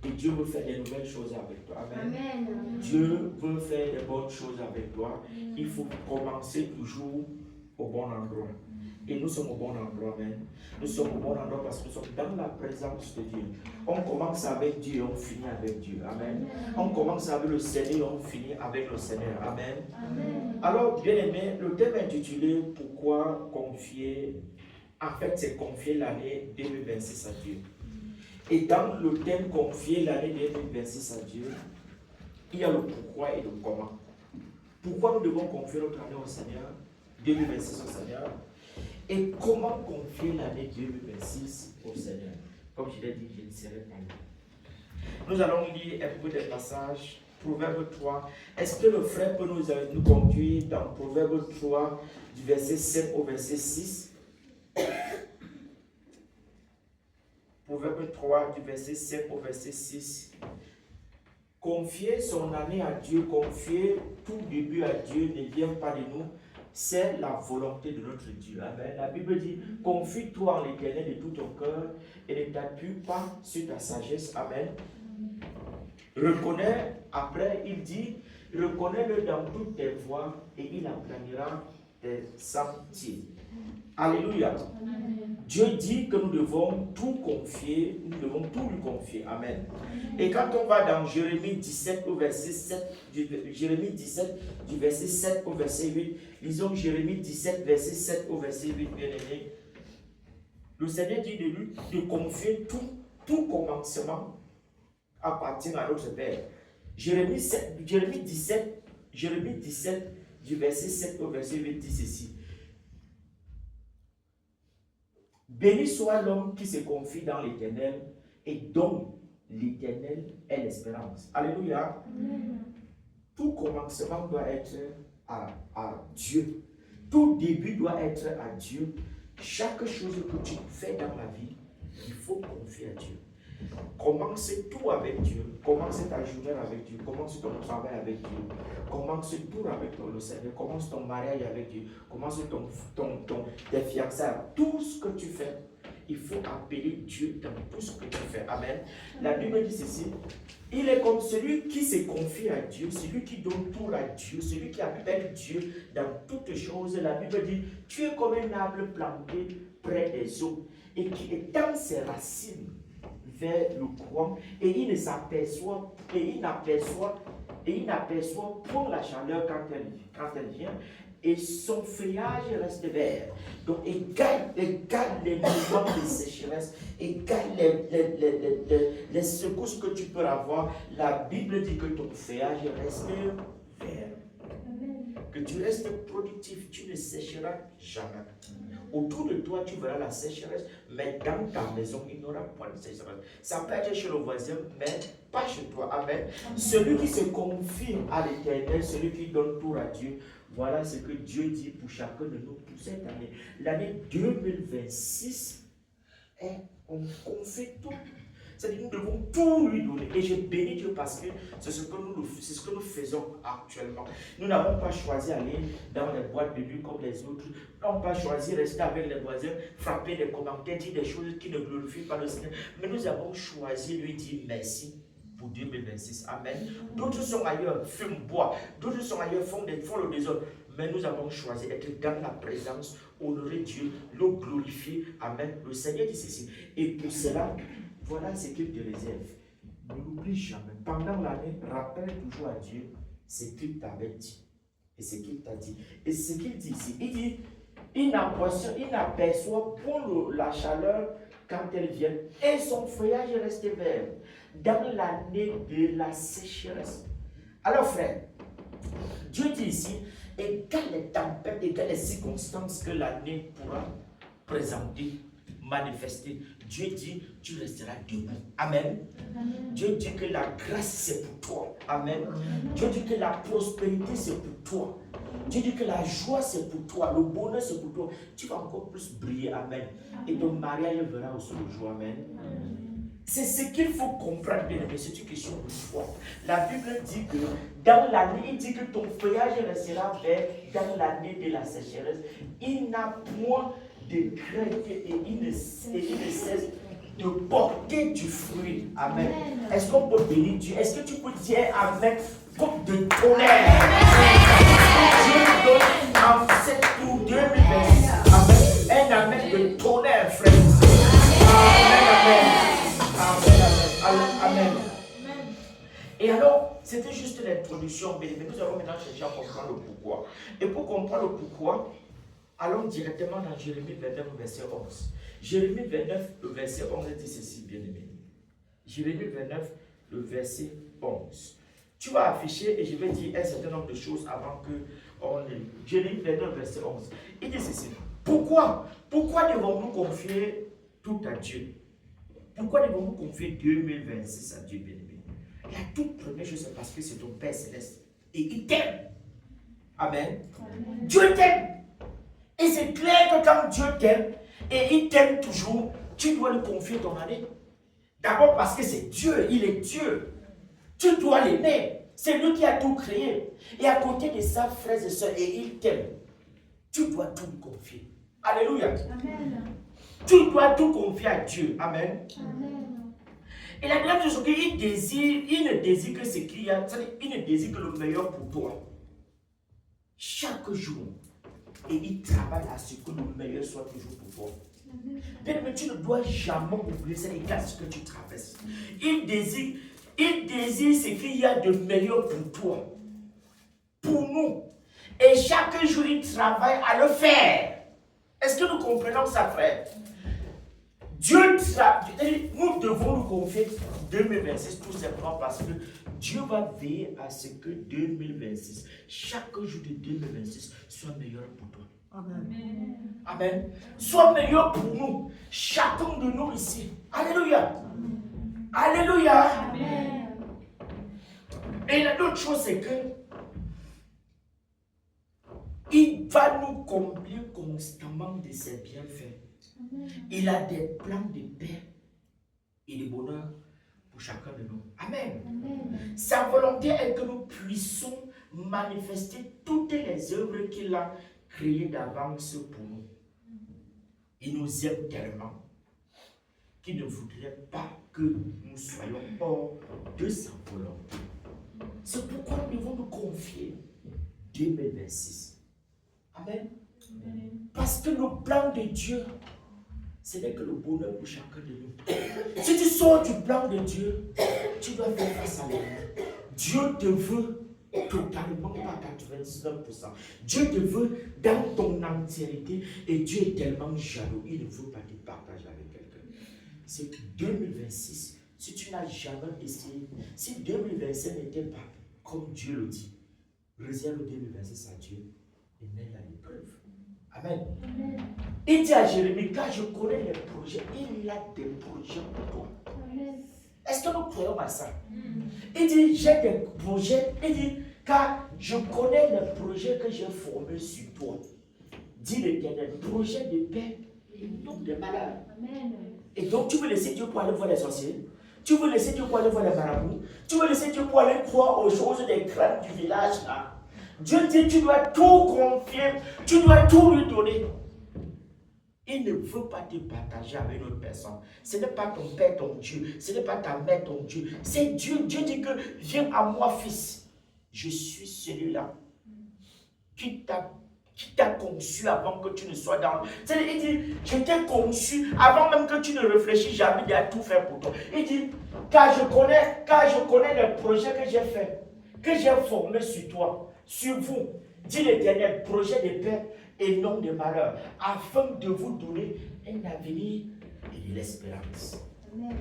et Dieu veut faire des nouvelles choses avec toi. Amen. Amen. Dieu veut faire des bonnes choses avec toi. Il faut commencer toujours au bon endroit. Et nous sommes au bon endroit, amen. Nous sommes au bon endroit parce que nous sommes dans la présence de Dieu. On commence avec Dieu et on finit avec Dieu, amen. On commence avec le Seigneur et on finit avec le Seigneur, amen. Amen. Alors, bien aimé, le thème est intitulé « Pourquoi confier ?» En fait, c'est confier l'année 2026 à Dieu. Et dans le thème « Confier l'année 2026 à Dieu », il y a le pourquoi et le comment. Pourquoi nous devons confier notre année au Seigneur, 2026 au Seigneur? Et comment confier l'année 2026 au Seigneur? Comme je l'ai dit, je ne serai pas là. Nous allons lire un peu des passages. Proverbe 3. Est-ce que le frère peut nous conduire dans Proverbe 3, du verset 7 au verset 6? Proverbe 3, du verset 7 au verset 6. Confier son année à Dieu, confier tout début à Dieu ne vient pas de nous. C'est la volonté de notre Dieu. Amen. La Bible dit, confie-toi en l'Éternel de tout ton cœur et ne t'appuie pas sur ta sagesse. Amen. Reconnais, après il dit, reconnais-le dans toutes tes voies et il aplanira tes sentiers. Alléluia. Amen. Dieu dit que nous devons tout confier, nous devons tout lui confier. Amen. Et quand on va dans Jérémie 17 au verset 7, Jérémie 17 du verset 7 au verset 8, lisons Jérémie 17 verset 7 au verset 8, bien aimé. Le Seigneur dit de lui de confier tout commencement appartient à notre Père. Jérémie 17 du verset 7 au verset 8 dit ceci. Béni soit l'homme qui se confie dans l'Éternel et dont l'Éternel est l'espérance. Alléluia. Tout commencement doit être à Dieu. Tout début doit être à Dieu. Chaque chose que tu fais dans la vie, il faut confier à Dieu. Commence tout avec Dieu. Commence ta journée avec Dieu. Commence ton travail avec Dieu. Commence tout avec le Seigneur. Commence ton mariage avec Dieu. Commence tes fiançailles. Tout ce que tu fais, il faut appeler Dieu dans tout ce que tu fais. Amen. La Bible dit ceci. Il est comme celui qui se confie à Dieu, celui qui donne tout à Dieu, celui qui appelle Dieu dans toutes choses. La Bible dit, tu es comme un arbre planté près des eaux et qui étend ses racines vers le courant et il n'aperçoit point la chaleur quand elle vient et son feuillage reste vert. Donc égale les mouvements de sécheresse, égale les secousses que tu peux avoir. La Bible dit que ton feuillage reste vert. Que tu restes productif, tu ne sécheras jamais. Autour de toi, tu verras la sécheresse, mais dans ta maison, il n'y aura pas de sécheresse. Ça peut être chez le voisin, mais pas chez toi. Amen. Celui qui se confie à l'Éternel, celui qui donne tout à Dieu, voilà ce que Dieu dit pour chacun de nous pour cette année. L'année 2026, on confie tout. C'est-à-dire nous devons tout lui donner. Et je bénis Dieu parce que c'est ce que nous faisons actuellement. Nous n'avons pas choisi d'aller dans les boîtes de nuit comme les autres. Nous n'avons pas choisi de rester avec les voisins, frapper des commentaires, dire des choses qui ne glorifient pas le Seigneur. Mais nous avons choisi de lui dire merci pour 2026. Amen. D'autres sont ailleurs, fument, boivent. D'autres sont ailleurs, font le désordre. Mais nous avons choisi d'être dans la présence, honorer Dieu, le glorifier. Amen. Le Seigneur dit ceci. Et pour cela, voilà ce qu'il te réserve. Ne l'oublie jamais. Pendant l'année, rappelle toujours à Dieu ce qu'il t'avait dit. Et ce qu'il t'a dit. Et ce qu'il dit ici. Il dit, il n'aperçoit point la chaleur quand elle vient. Et son feuillage reste vert. Dans l'année de la sécheresse. Alors frère, Dieu dit ici, égale les tempêtes, égale les circonstances que l'année pourra présenter, manifester, Dieu dit, tu resteras debout. Amen. Amen. Dieu dit que la grâce c'est pour toi. Amen. Amen. Dieu dit que la prospérité c'est pour toi. Dieu dit que la joie c'est pour toi, le bonheur c'est pour toi. Tu vas encore plus briller. Amen. Et ton mariage verra aussi le jour. Amen. Amen. C'est ce qu'il faut comprendre, bien aimé. C'est une question de foi. La Bible dit que dans l'année, il dit que ton feuillage restera vert dans l'année de la sécheresse. Il n'a point de crainte et il ne cesse de porter du fruit. Amen. Est-ce qu'on peut bénir Dieu? Est-ce que tu peux dire Amen comme de tonnerre? Dieu donne en cette pour 2026. Amen. Un Amen de tonnerre, frère. Amen, amen. Amen. Et alors, c'était juste l'introduction, mais nous allons maintenant chercher à comprendre le pourquoi. Et pour comprendre le pourquoi, allons directement dans Jérémie 29, verset 11. Jérémie 29, le verset 11 dit ceci, bien aimé. Jérémie 29, le verset 11. Tu vas afficher et je vais dire un certain nombre de choses avant que on ait. Jérémie 29, verset 11. Il dit ceci. Pourquoi devons-nous confier tout à Dieu? Pourquoi devons-nous confier 2026 à Dieu, bien-aimé? La toute première chose, c'est parce que c'est ton Père Céleste. Et il t'aime. Amen. Amen. Dieu t'aime. Et c'est clair que quand Dieu t'aime, et il t'aime toujours, tu dois lui confier ton année. D'abord parce que c'est Dieu, il est Dieu. Tu dois l'aimer. C'est lui qui a tout créé. Et à côté de ça, frères et sœurs, et il t'aime. Tu dois tout lui confier. Alléluia. Amen. Tu dois tout confier à Dieu. Amen. Amen. Et la deuxième chose, il ne désire que ce qu'il y a, il ne désire que le meilleur pour toi. Chaque jour. Et il travaille à ce que le meilleur soit toujours pour toi. Mais tu ne dois jamais oublier, c'est égal ce que tu traverses. Il désire ce qu'il y a de meilleur pour toi. Pour nous. Et chaque jour, il travaille à le faire. Est-ce que nous comprenons ça, frère? Nous devons nous confier 2026 tout simplement parce que Dieu va veiller à ce que 2026, chaque jour de 2026, soit meilleur pour toi. Amen. Amen. Soit meilleur pour nous, chacun de nous ici. Alléluia. Amen. Alléluia. Amen. Et l'autre chose, c'est que il va nous combler constamment de ses bienfaits. Amen. Il a des plans de paix et de bonheur pour chacun de nous. Amen. Amen. Sa volonté est que nous puissions manifester toutes les œuvres qu'il a créées d'avance pour nous. Il nous aime tellement qu'il ne voudrait pas que nous soyons hors de sa volonté. C'est pourquoi nous devons nous confier 2026. Amen. Amen. Parce que le plan de Dieu, ce n'est que le bonheur pour chacun de nous. Si tu sors du plan de Dieu, tu dois faire face à l'ennemi. Dieu te veut totalement, pas 99%. Dieu te veut dans ton entièreté et Dieu est tellement jaloux, il ne veut pas te partager avec quelqu'un. C'est que 2026, si tu n'as jamais essayé, si 2025 n'était pas comme Dieu le dit, réserve 2026 à Dieu et mets à l'épreuve. Amen. Amen. Il dit à Jérémie, car je connais les projets, il y a des projets pour toi. Amen. Est-ce que nous croyons à ça? Il dit, j'ai des projets, il dit, car je connais les projets que j'ai formés sur toi. Dit l'Éternel, projet de paix et non de malheur. Amen. Et donc tu veux laisser Dieu pour aller voir les sorciers? Tu veux laisser Dieu pour aller voir les marabouts? Tu veux laisser Dieu pour aller croire aux choses des crânes du village là? Dieu dit, tu dois tout confier, tu dois tout lui donner. Il ne veut pas te partager avec une autre personne. Ce n'est pas ton père, ton Dieu. Ce n'est pas ta mère, ton Dieu. C'est Dieu. Dieu dit que viens à moi, fils. Je suis celui-là qui t'a conçu avant que tu ne sois dans... C'est-à-dire, il dit, je t'ai conçu avant même que tu ne réfléchis jamais, il a tout fait pour toi. Il dit, car je connais les projets que j'ai faits, que j'ai formés sur toi, sur vous, dit l'Éternel, projet de paix et non de malheur, afin de vous donner un avenir et de l'espérance.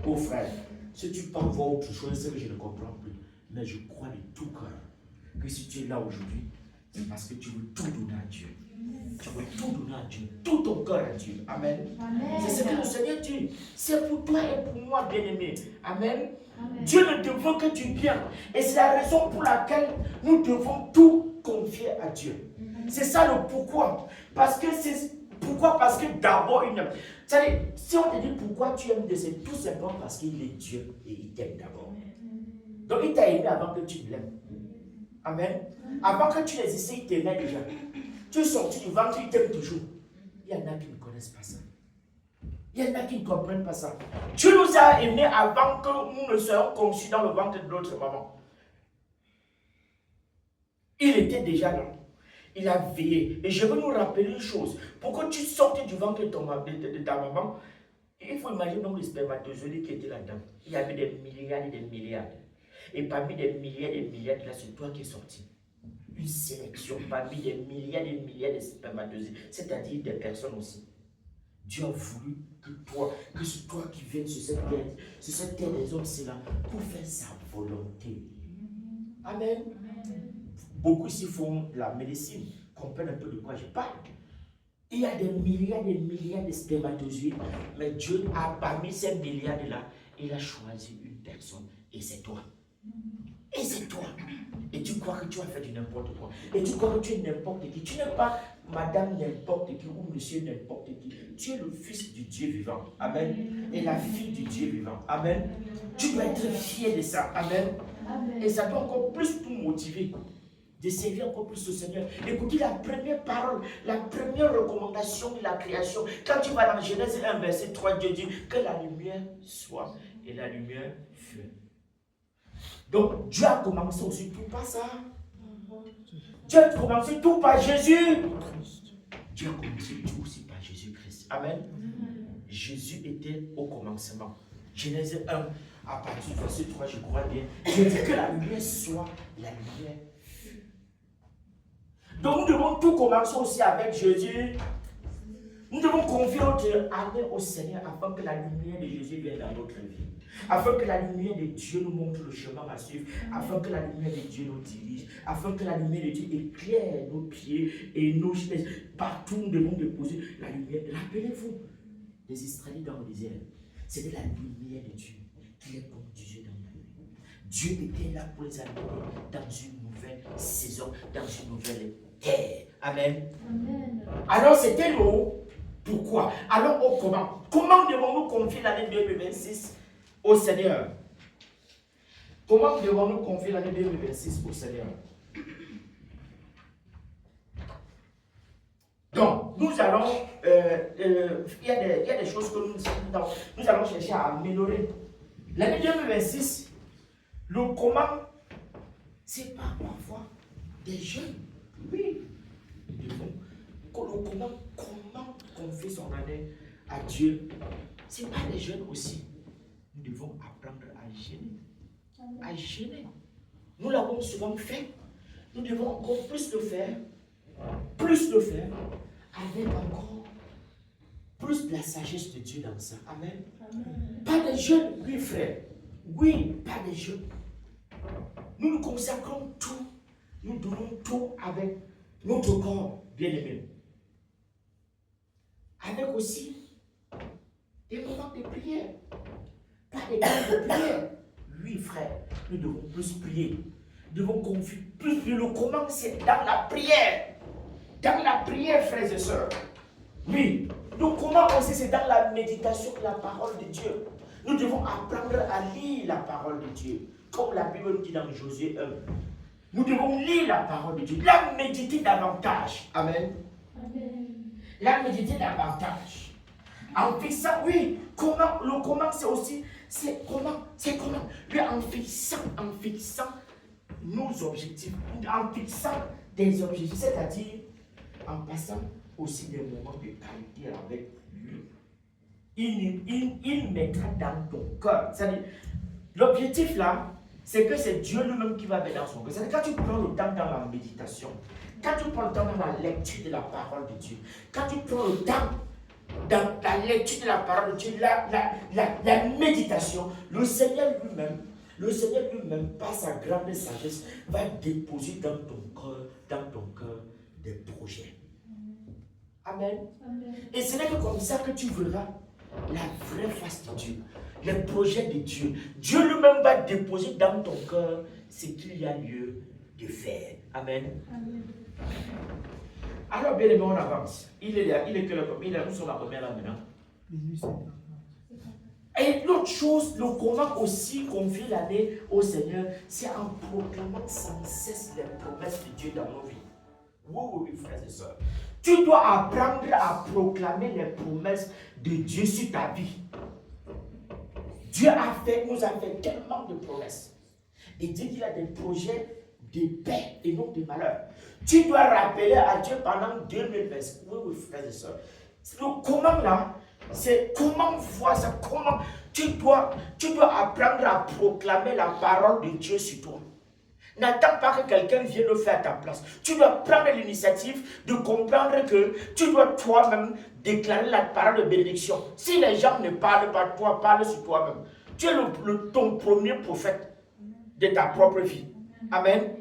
Oh frère, si tu peux voir autre chose, c'est que je ne comprends plus. Mais je crois de tout cœur que si tu es là aujourd'hui, c'est parce que tu veux tout donner à Dieu. Tu veux tout donner à Dieu, tout ton cœur à Dieu. Amen. C'est ce que le Seigneur dit. C'est pour toi et pour moi, bien-aimé. Amen. Dieu ne te veut que du bien. Et c'est la raison pour laquelle nous devons tout confier à Dieu. C'est ça le pourquoi. Parce que d'abord, il aime. C'est-à-dire, si on te dit pourquoi tu aimes Dieu, c'est tout simplement parce qu'il est Dieu et il t'aime d'abord. Donc il t'a aimé avant que tu l'aimes. Amen. Avant que tu n'existais, il t'aimait déjà. Tu es sorti du ventre, il t'aime toujours. Il y en a qui ne connaissent pas ça. Il y en a qui ne comprennent pas ça. Dieu nous a aimés avant que nous ne soyons conçus dans le ventre de notre maman. Il était déjà là. Il a veillé. Et je veux nous rappeler une chose. Pour que tu sortes du ventre de ta maman, il faut imaginer donc les spermatozoïdes qui étaient là-dedans. Il y avait des milliards et des milliards. Et parmi des milliards et des milliards, là, c'est toi qui es sorti. Une sélection parmi des milliards et des milliards de spermatozoïdes, c'est-à-dire des personnes aussi. Dieu a voulu que c'est toi qui viennes sur cette terre des hommes, c'est là, pour faire sa volonté. Amen. Beaucoup ici font la médecine, comprennent un peu de quoi je parle. Il y a des milliards de spermatozoïdes, mais Dieu a, parmi ces milliards-là, il a choisi une personne, et c'est toi. Et c'est toi. Et tu crois que tu as fait du n'importe quoi. Et tu crois que tu es n'importe qui. Tu n'es pas madame n'importe qui ou monsieur n'importe qui. Tu es le fils du Dieu vivant. Amen. Et la fille du Dieu vivant. Amen. Tu dois être fier de ça. Amen. Et ça doit encore plus te motiver de servir encore plus au Seigneur. Écoutez la première parole, la première recommandation de la création. Quand tu vas dans Genèse 1, verset 3, Dieu dit que la lumière soit. Et la lumière fut. Donc, Dieu a commencé aussi tout par ça. Dieu a commencé tout par Jésus. Dieu a commencé tout aussi par Jésus-Christ. Amen. Jésus était au commencement. Genèse 1, à partir du verset 3, je crois bien. Dieu dit que la lumière soit, la lumière fut. Donc, nous devons tout commencer aussi avec Jésus. Nous devons confier notre année au Seigneur afin que la lumière de Jésus vienne dans notre vie. Afin que la lumière de Dieu nous montre le chemin à suivre. Afin que la lumière de Dieu nous dirige. Afin que la lumière de Dieu éclaire nos pieds et nos chaises. Partout nous devons déposer la lumière. Rappelez-vous, les Israélites dans le désert, c'était la lumière de Dieu qui les conduisait dans la nuit. Dieu était là pour les amener dans une nouvelle saison, dans une nouvelle terre. Amen. Amen. Alors c'était le pourquoi. Alors au comment. Comment devons-nous confier l'année 2026 au Seigneur? Comment devons-nous confier l'année 2026 au Seigneur? Donc, nous allons, il y a des choses que nous allons chercher à améliorer. L'année 2026, le comment, c'est pas parfois des jeunes. Oui, nous devons. Comment confier son année à Dieu? C'est pas les jeunes aussi. Nous devons apprendre à gêner. À gêner. Nous l'avons souvent fait. Nous devons encore plus le faire. Plus le faire. Avec encore plus de la sagesse de Dieu dans ça. Amen. Amen. Pas des jeunes, oui frère. Oui, pas des jeunes. Nous nous consacrons tout. Nous donnons tout avec notre corps, bien aimé. Avec aussi des moments de prière. Pas des moments de prière. Oui, frère, nous devons plus prier. Nous devons confier plus de le comment, c'est dans la prière. Dans la prière, frères et sœurs. Oui, donc comment aussi c'est dans la méditation de la parole de Dieu. Nous devons apprendre à lire la parole de Dieu. Comme la Bible nous dit dans Josué 1. Nous devons lire la parole de Dieu. La méditer davantage. Amen. Amen. La méditer davantage. En fixant, oui, comment c'est aussi, c'est comment, oui, en fixant nos objectifs, en fixant des objectifs, c'est-à-dire en passant aussi des moments de qualité avec lui. Il mettra dans ton cœur. C'est-à-dire, l'objectif là, c'est que c'est Dieu lui-même qui va mettre dans son cœur. C'est-à-dire, quand tu prends le temps dans la méditation, quand tu prends le temps dans la lecture de la parole de Dieu, quand tu prends le temps dans la lecture de la parole de Dieu, la méditation, le Seigneur lui-même, par sa grande sagesse, va déposer dans ton cœur des projets. Amen. Et ce n'est que comme ça que tu verras la vraie face de Dieu, les projets de Dieu. Dieu lui-même va déposer dans ton cœur ce qu'il y a lieu de faire. Amen. Amen. Alors, bien aimé, on avance. Il est là, nous sommes la première là maintenant. Et l'autre chose, le comment aussi confier l'année au Seigneur, c'est en proclamant sans cesse les promesses de Dieu dans nos vies. Oui, frères et sœurs. Tu dois apprendre à proclamer les promesses de Dieu sur ta vie. Dieu nous a fait tellement de promesses. Et Dieu dit qu'il a des projets de paix et non de malheur. Tu dois rappeler à Dieu pendant 2020. Oui, frères et sœurs. Le comment là, c'est comment voir ça, comment tu dois apprendre à proclamer la parole de Dieu sur toi. N'attends pas que quelqu'un vienne le faire à ta place. Tu dois prendre l'initiative de comprendre que tu dois toi-même déclarer la parole de bénédiction. Si les gens ne parlent pas, toi, parle sur toi-même. Tu es ton premier prophète de ta propre vie. Amen.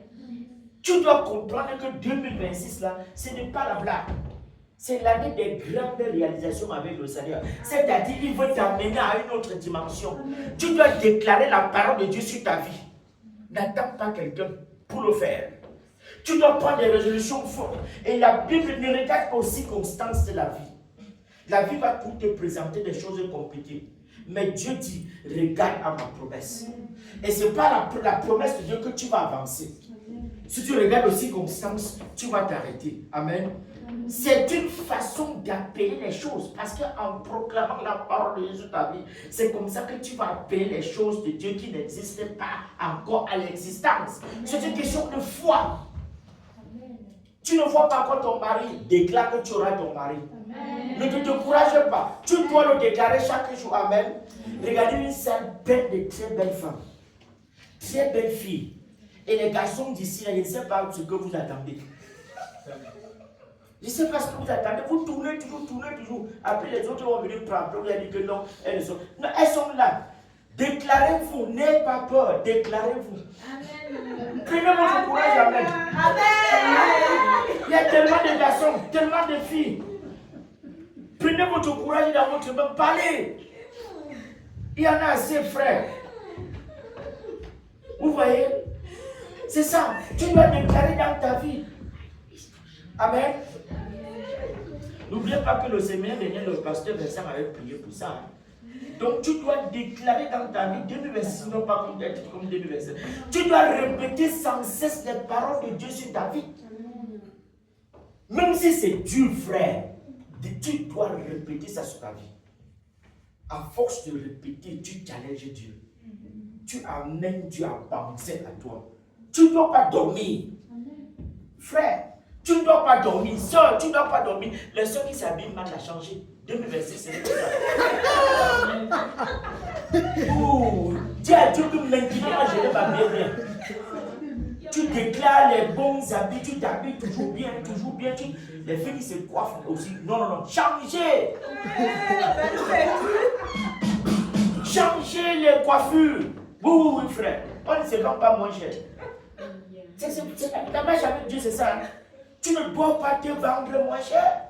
Tu dois comprendre que 2026 là, ce n'est pas la blague. C'est l'année des grandes réalisations avec le Seigneur. C'est-à-dire, il veut t'amener à une autre dimension. Tu dois déclarer la parole de Dieu sur ta vie. N'attends pas quelqu'un pour le faire. Tu dois prendre des résolutions fortes. Et la Bible ne regarde pas aux circonstances de la vie. La vie va tout te présenter des choses compliquées. Mais Dieu dit, regarde à ma promesse. Et ce n'est pas la promesse de Dieu que tu vas avancer. Si tu regardes aux circonstances, tu vas t'arrêter. Amen. C'est une façon d'appeler les choses. Parce qu'en proclamant la parole de Dieu sur ta vie, c'est comme ça que tu vas appeler les choses de Dieu qui n'existaient pas encore à l'existence. C'est une question de foi. Tu ne vois pas encore ton mari, déclare que tu auras ton mari. Amen. Ne te décourage pas. Tu dois le déclarer chaque jour. Amen. Regardez une salle pleine de très belles femmes. Très belles filles. Et les garçons d'ici, je ne sais pas ce que vous attendez. Je ne sais pas ce que vous attendez. Vous tournez toujours. Après, les autres vont venir prendre. Vous avez dit que non, elles sont. Non, elles sont là. Déclarez-vous. N'ayez pas peur. Déclarez-vous. Amen. Prenez votre courage. Amen. Amen. Il y a tellement de garçons, tellement de filles. Prenez votre courage dans votre main. Parlez. Il y en a assez, frères. Vous voyez? C'est ça. Tu dois déclarer dans ta vie. Amen. N'oubliez pas que le séminaire dernier, le pasteur Vincent avait prié pour ça. Donc tu dois déclarer dans ta vie 2026, non pas comme 2027. Tu dois répéter sans cesse les paroles de Dieu sur ta vie. Même si c'est dur, frère, tu dois répéter ça sur ta vie. À force de répéter, tu challenges Dieu. Tu amènes Dieu à penser à toi. Tu ne dois pas dormir. Frère, tu ne dois pas dormir. Sœur, tu ne dois pas dormir. Les sœurs qui s'habillent mal a changé. 2026, c'est comme ça. Dis à Dieu que maintenant, moi, je vais m'habiller bien. Tu déclares les bons habits, tu t'habilles toujours bien. Les filles qui se coiffent aussi. Non. Changez. Changez les coiffures. Oui, frère. On ne se vend pas moins cher. D'abord, jamais Dieu, c'est ça. Tu ne dois pas te vendre moins cher.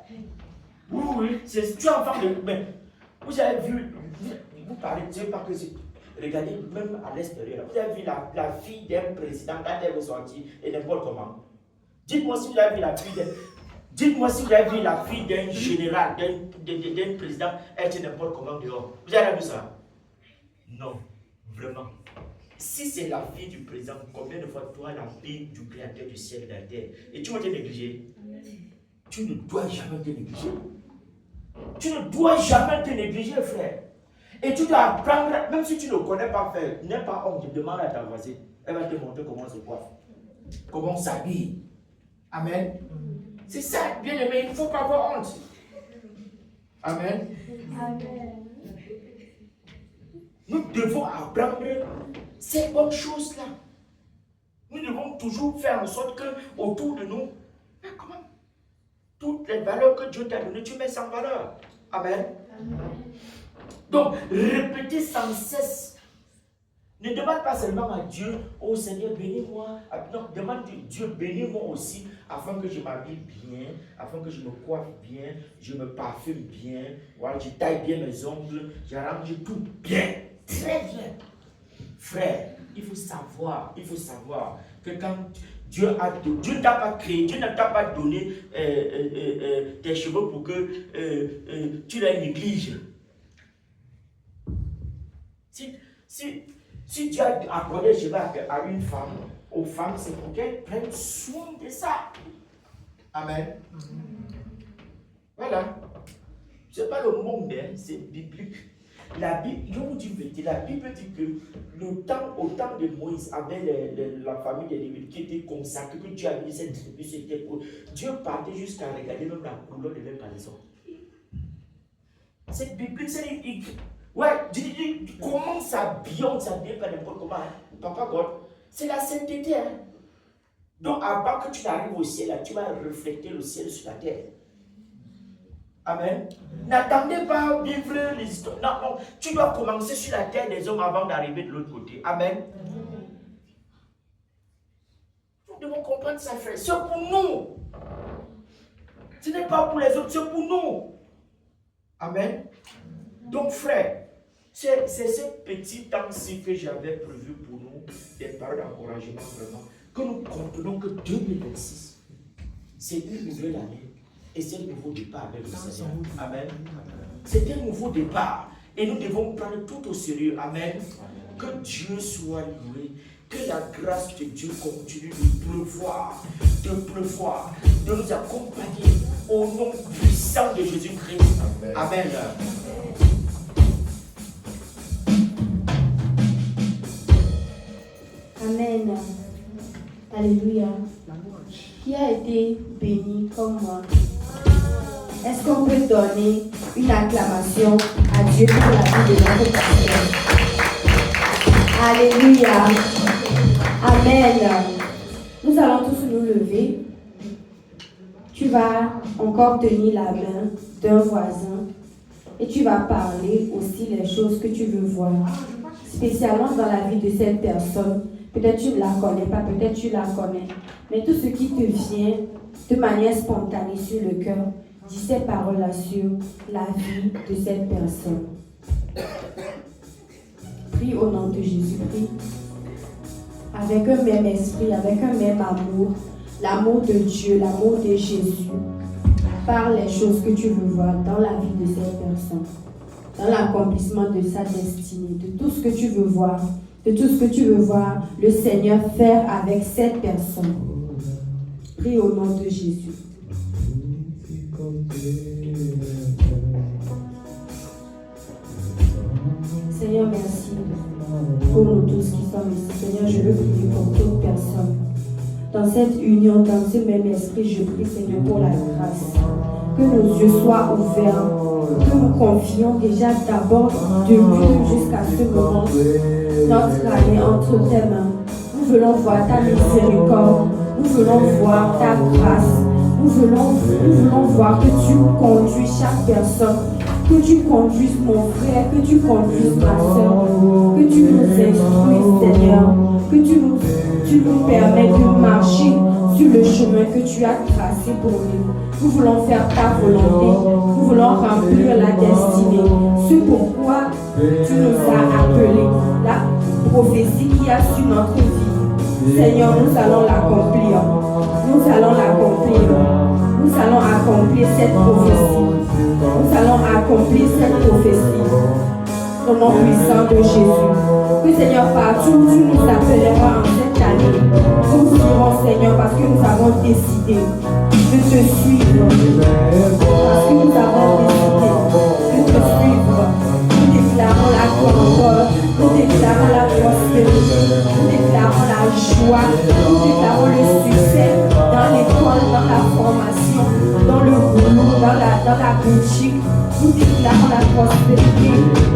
Oui, tu es enfant de. Mais vous avez vu, vous parlez de Dieu parce que regardez, même à l'extérieur, vous avez vu la fille d'un président quand elle est ressortie et n'importe comment. Dites-moi si vous avez vu la fille d'un. Dites-moi si vous avez vu la fille d'un général, d'un président, elle était n'importe comment dehors. Vous avez vu ça? Non, vraiment. Si c'est la fille du président, combien de fois toi, la fille du créateur du ciel et de la terre, et tu vas te négliger? Tu ne dois jamais te négliger. Tu ne dois jamais te négliger, frère. Et tu dois apprendre, même si tu ne connais pas faire, n'aie pas honte, demande à ta voisine. Elle va te montrer comment on se coiffe, comment on s'habille. Amen. C'est ça, bien aimé, il ne faut pas avoir honte. Amen. Nous devons apprendre ces bonnes choses-là. Nous devons toujours faire en sorte que autour de nous, comment? Toutes les valeurs que Dieu t'a données, tu mets ça en valeur. Amen. Donc, répétez sans cesse. Ne demande pas seulement à Dieu, oh Seigneur, bénis-moi. Non, demande à Dieu, bénis-moi aussi, afin que je m'habille bien, afin que je me coiffe bien, je me parfume bien, voilà, je taille bien mes ongles, j'arrange tout bien, très bien. Frère, il faut savoir que quand Dieu ne t'a pas créé, Dieu ne t'a pas donné tes cheveux pour que tu les négliges. Si Dieu a accordé les cheveux à une femme, aux femmes, c'est pour qu'elles prennent soin de ça. Amen. Voilà. Ce n'est pas le monde, hein, c'est biblique. La Bible, je vous dis vérité, la Bible dit que au temps de Moïse, avec la famille des Lévites qui était consacrée, que Dieu a mis cette tribu, c'était pour Dieu partait jusqu'à regarder même la couleur de leurs caleçons. C'est biblique, c'est biblique. Ouais, comment s'habiller, on s'habille pas n'importe comment, hein? Papa God, c'est la sainteté. Hein? Donc avant que tu n'arrives au ciel, là, tu vas refléter le ciel sur la terre. Amen. N'attendez pas à vivre les histoires. Non, tu dois commencer sur la terre des hommes avant d'arriver de l'autre côté. Amen. Nous devons comprendre ça, frère. C'est pour nous. Ce n'est pas pour les autres, c'est pour nous. Amen. Donc, frère, c'est ce petit temps-ci que j'avais prévu pour nous, des paroles d'encouragement vraiment, que nous comprenons que 2026, c'est une nouvelle année. Et c'est un nouveau départ avec le Seigneur. Amen. C'est un nouveau départ. Et nous devons prendre tout au sérieux. Amen. Que Dieu soit loué. Que la grâce de Dieu continue de pleuvoir, de nous accompagner au nom puissant de Jésus-Christ. Amen. Amen. Alléluia. Qui a été béni comme moi? Est-ce qu'on peut donner une acclamation à Dieu pour la vie de notre pasteur? Alléluia. Amen. Nous allons tous nous lever. Tu vas encore tenir la main d'un voisin et tu vas parler aussi les choses que tu veux voir, spécialement dans la vie de cette personne. Peut-être tu ne la connais pas, peut-être tu la connais, mais tout ce qui te vient de manière spontanée sur le cœur, dis ces paroles-là sur la vie de cette personne. Prie au nom de Jésus, prie. Avec un même esprit, avec un même amour, l'amour de Dieu, l'amour de Jésus. Parle les choses que tu veux voir dans la vie de cette personne, dans l'accomplissement de sa destinée, de tout ce que tu veux voir, de tout ce que tu veux voir le Seigneur faire avec cette personne. Prie au nom de Jésus. Seigneur, merci pour nous tous qui sommes ici. Seigneur, je veux prier pour toute personne. Dans cette union, dans ce même esprit, je prie, Seigneur, pour la grâce. Que nos yeux soient ouverts, que nous confions déjà d'abord depuis jusqu'à ce moment notre année entre tes mains. Nous voulons voir ta miséricorde, nous voulons voir ta grâce, nous voulons voir que tu conduis chaque personne, que tu conduises mon frère, que tu conduises ma soeur, que tu nous instruises, Seigneur, que tu nous permets de marcher sur le chemin que tu as tracé pour nous. Nous voulons faire ta volonté, nous voulons remplir la destinée, ce pourquoi tu nous as appelés, la prophétie qu'il y a sur notre vie. Seigneur, nous allons l'accomplir, nous allons l'accomplir, nous allons accomplir cette prophétie, nous allons accomplir cette prophétie, au nom puissant de Jésus. Que Seigneur, partout où tu nous appelleras en cette année, nous irons, Seigneur, parce que nous avons décidé de te suivre, parce que nous avons décidé de te suivre. Nous déclarons la concorde, nous déclarons la prospérité, nous déclarons la joie, nous déclarons le succès dans l'école boutique. Nous déclarons la prospérité.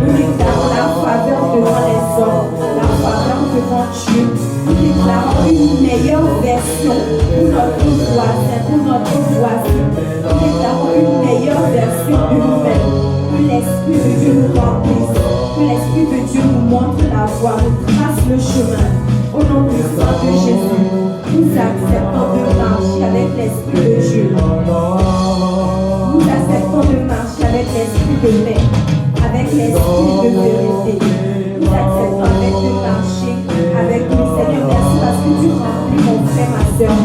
Nous déclarons la faveur devant les hommes, la faveur devant Dieu. Nous déclarons une meilleure version pour notre voisin, pour notre voisine. Nous déclarons une meilleure version de nous-mêmes. Que l'Esprit de Dieu nous remplisse. Que l'Esprit de Dieu nous montre la voie, nous trace le chemin. Au nom puissant de Jésus, nous acceptons de marcher avec l'Esprit de Dieu. Nous acceptons de marcher avec l'Esprit de paix, avec l'Esprit de vérité. Nous acceptons de marcher avec lui. Seigneur, merci parce que tu remplis mon frère, ma soeur,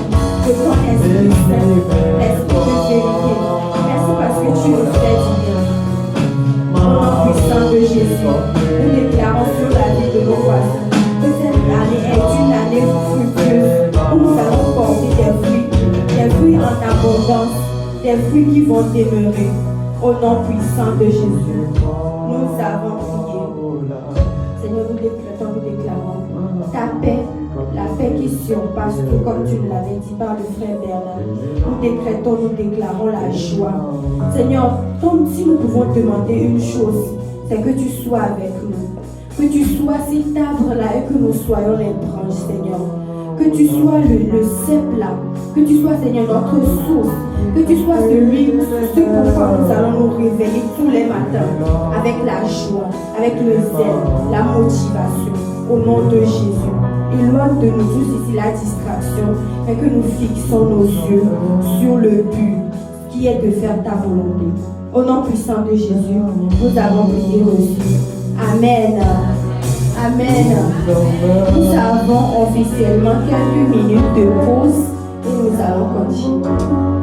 de ton Esprit Saint, l'Esprit de vérité. Merci parce que tu nous fais du bien. Au nom puissant de Jésus, nous déclarons sur la vie de nos voisins que cette année est une année fructueuse où nous allons porter des fruits en abondance, des fruits qui vont demeurer. Au nom puissant de Jésus, nous avons prié. Seigneur, nous déclarons ta paix, la paix qui surpasse tout, comme tu nous l'avais dit par le frère Bernard. Nous déclarons la joie. Seigneur, comme si nous pouvons demander une chose, c'est que tu sois avec nous. Que tu sois cet arbre-là et que nous soyons les branches, Seigneur. Que tu sois le cep là. Que tu sois, Seigneur, notre source. Que tu sois ce pourquoi nous allons nous réveiller tous les matins avec la joie, avec le zèle, la motivation. Au nom de Jésus. Éloigne de nous tous ici la distraction, mais que nous fixons nos yeux sur le but qui est de faire ta volonté. Au nom puissant de Jésus, nous avons prié reçu. Amen. Amen. Nous avons officiellement quelques minutes de pause et nous allons continuer.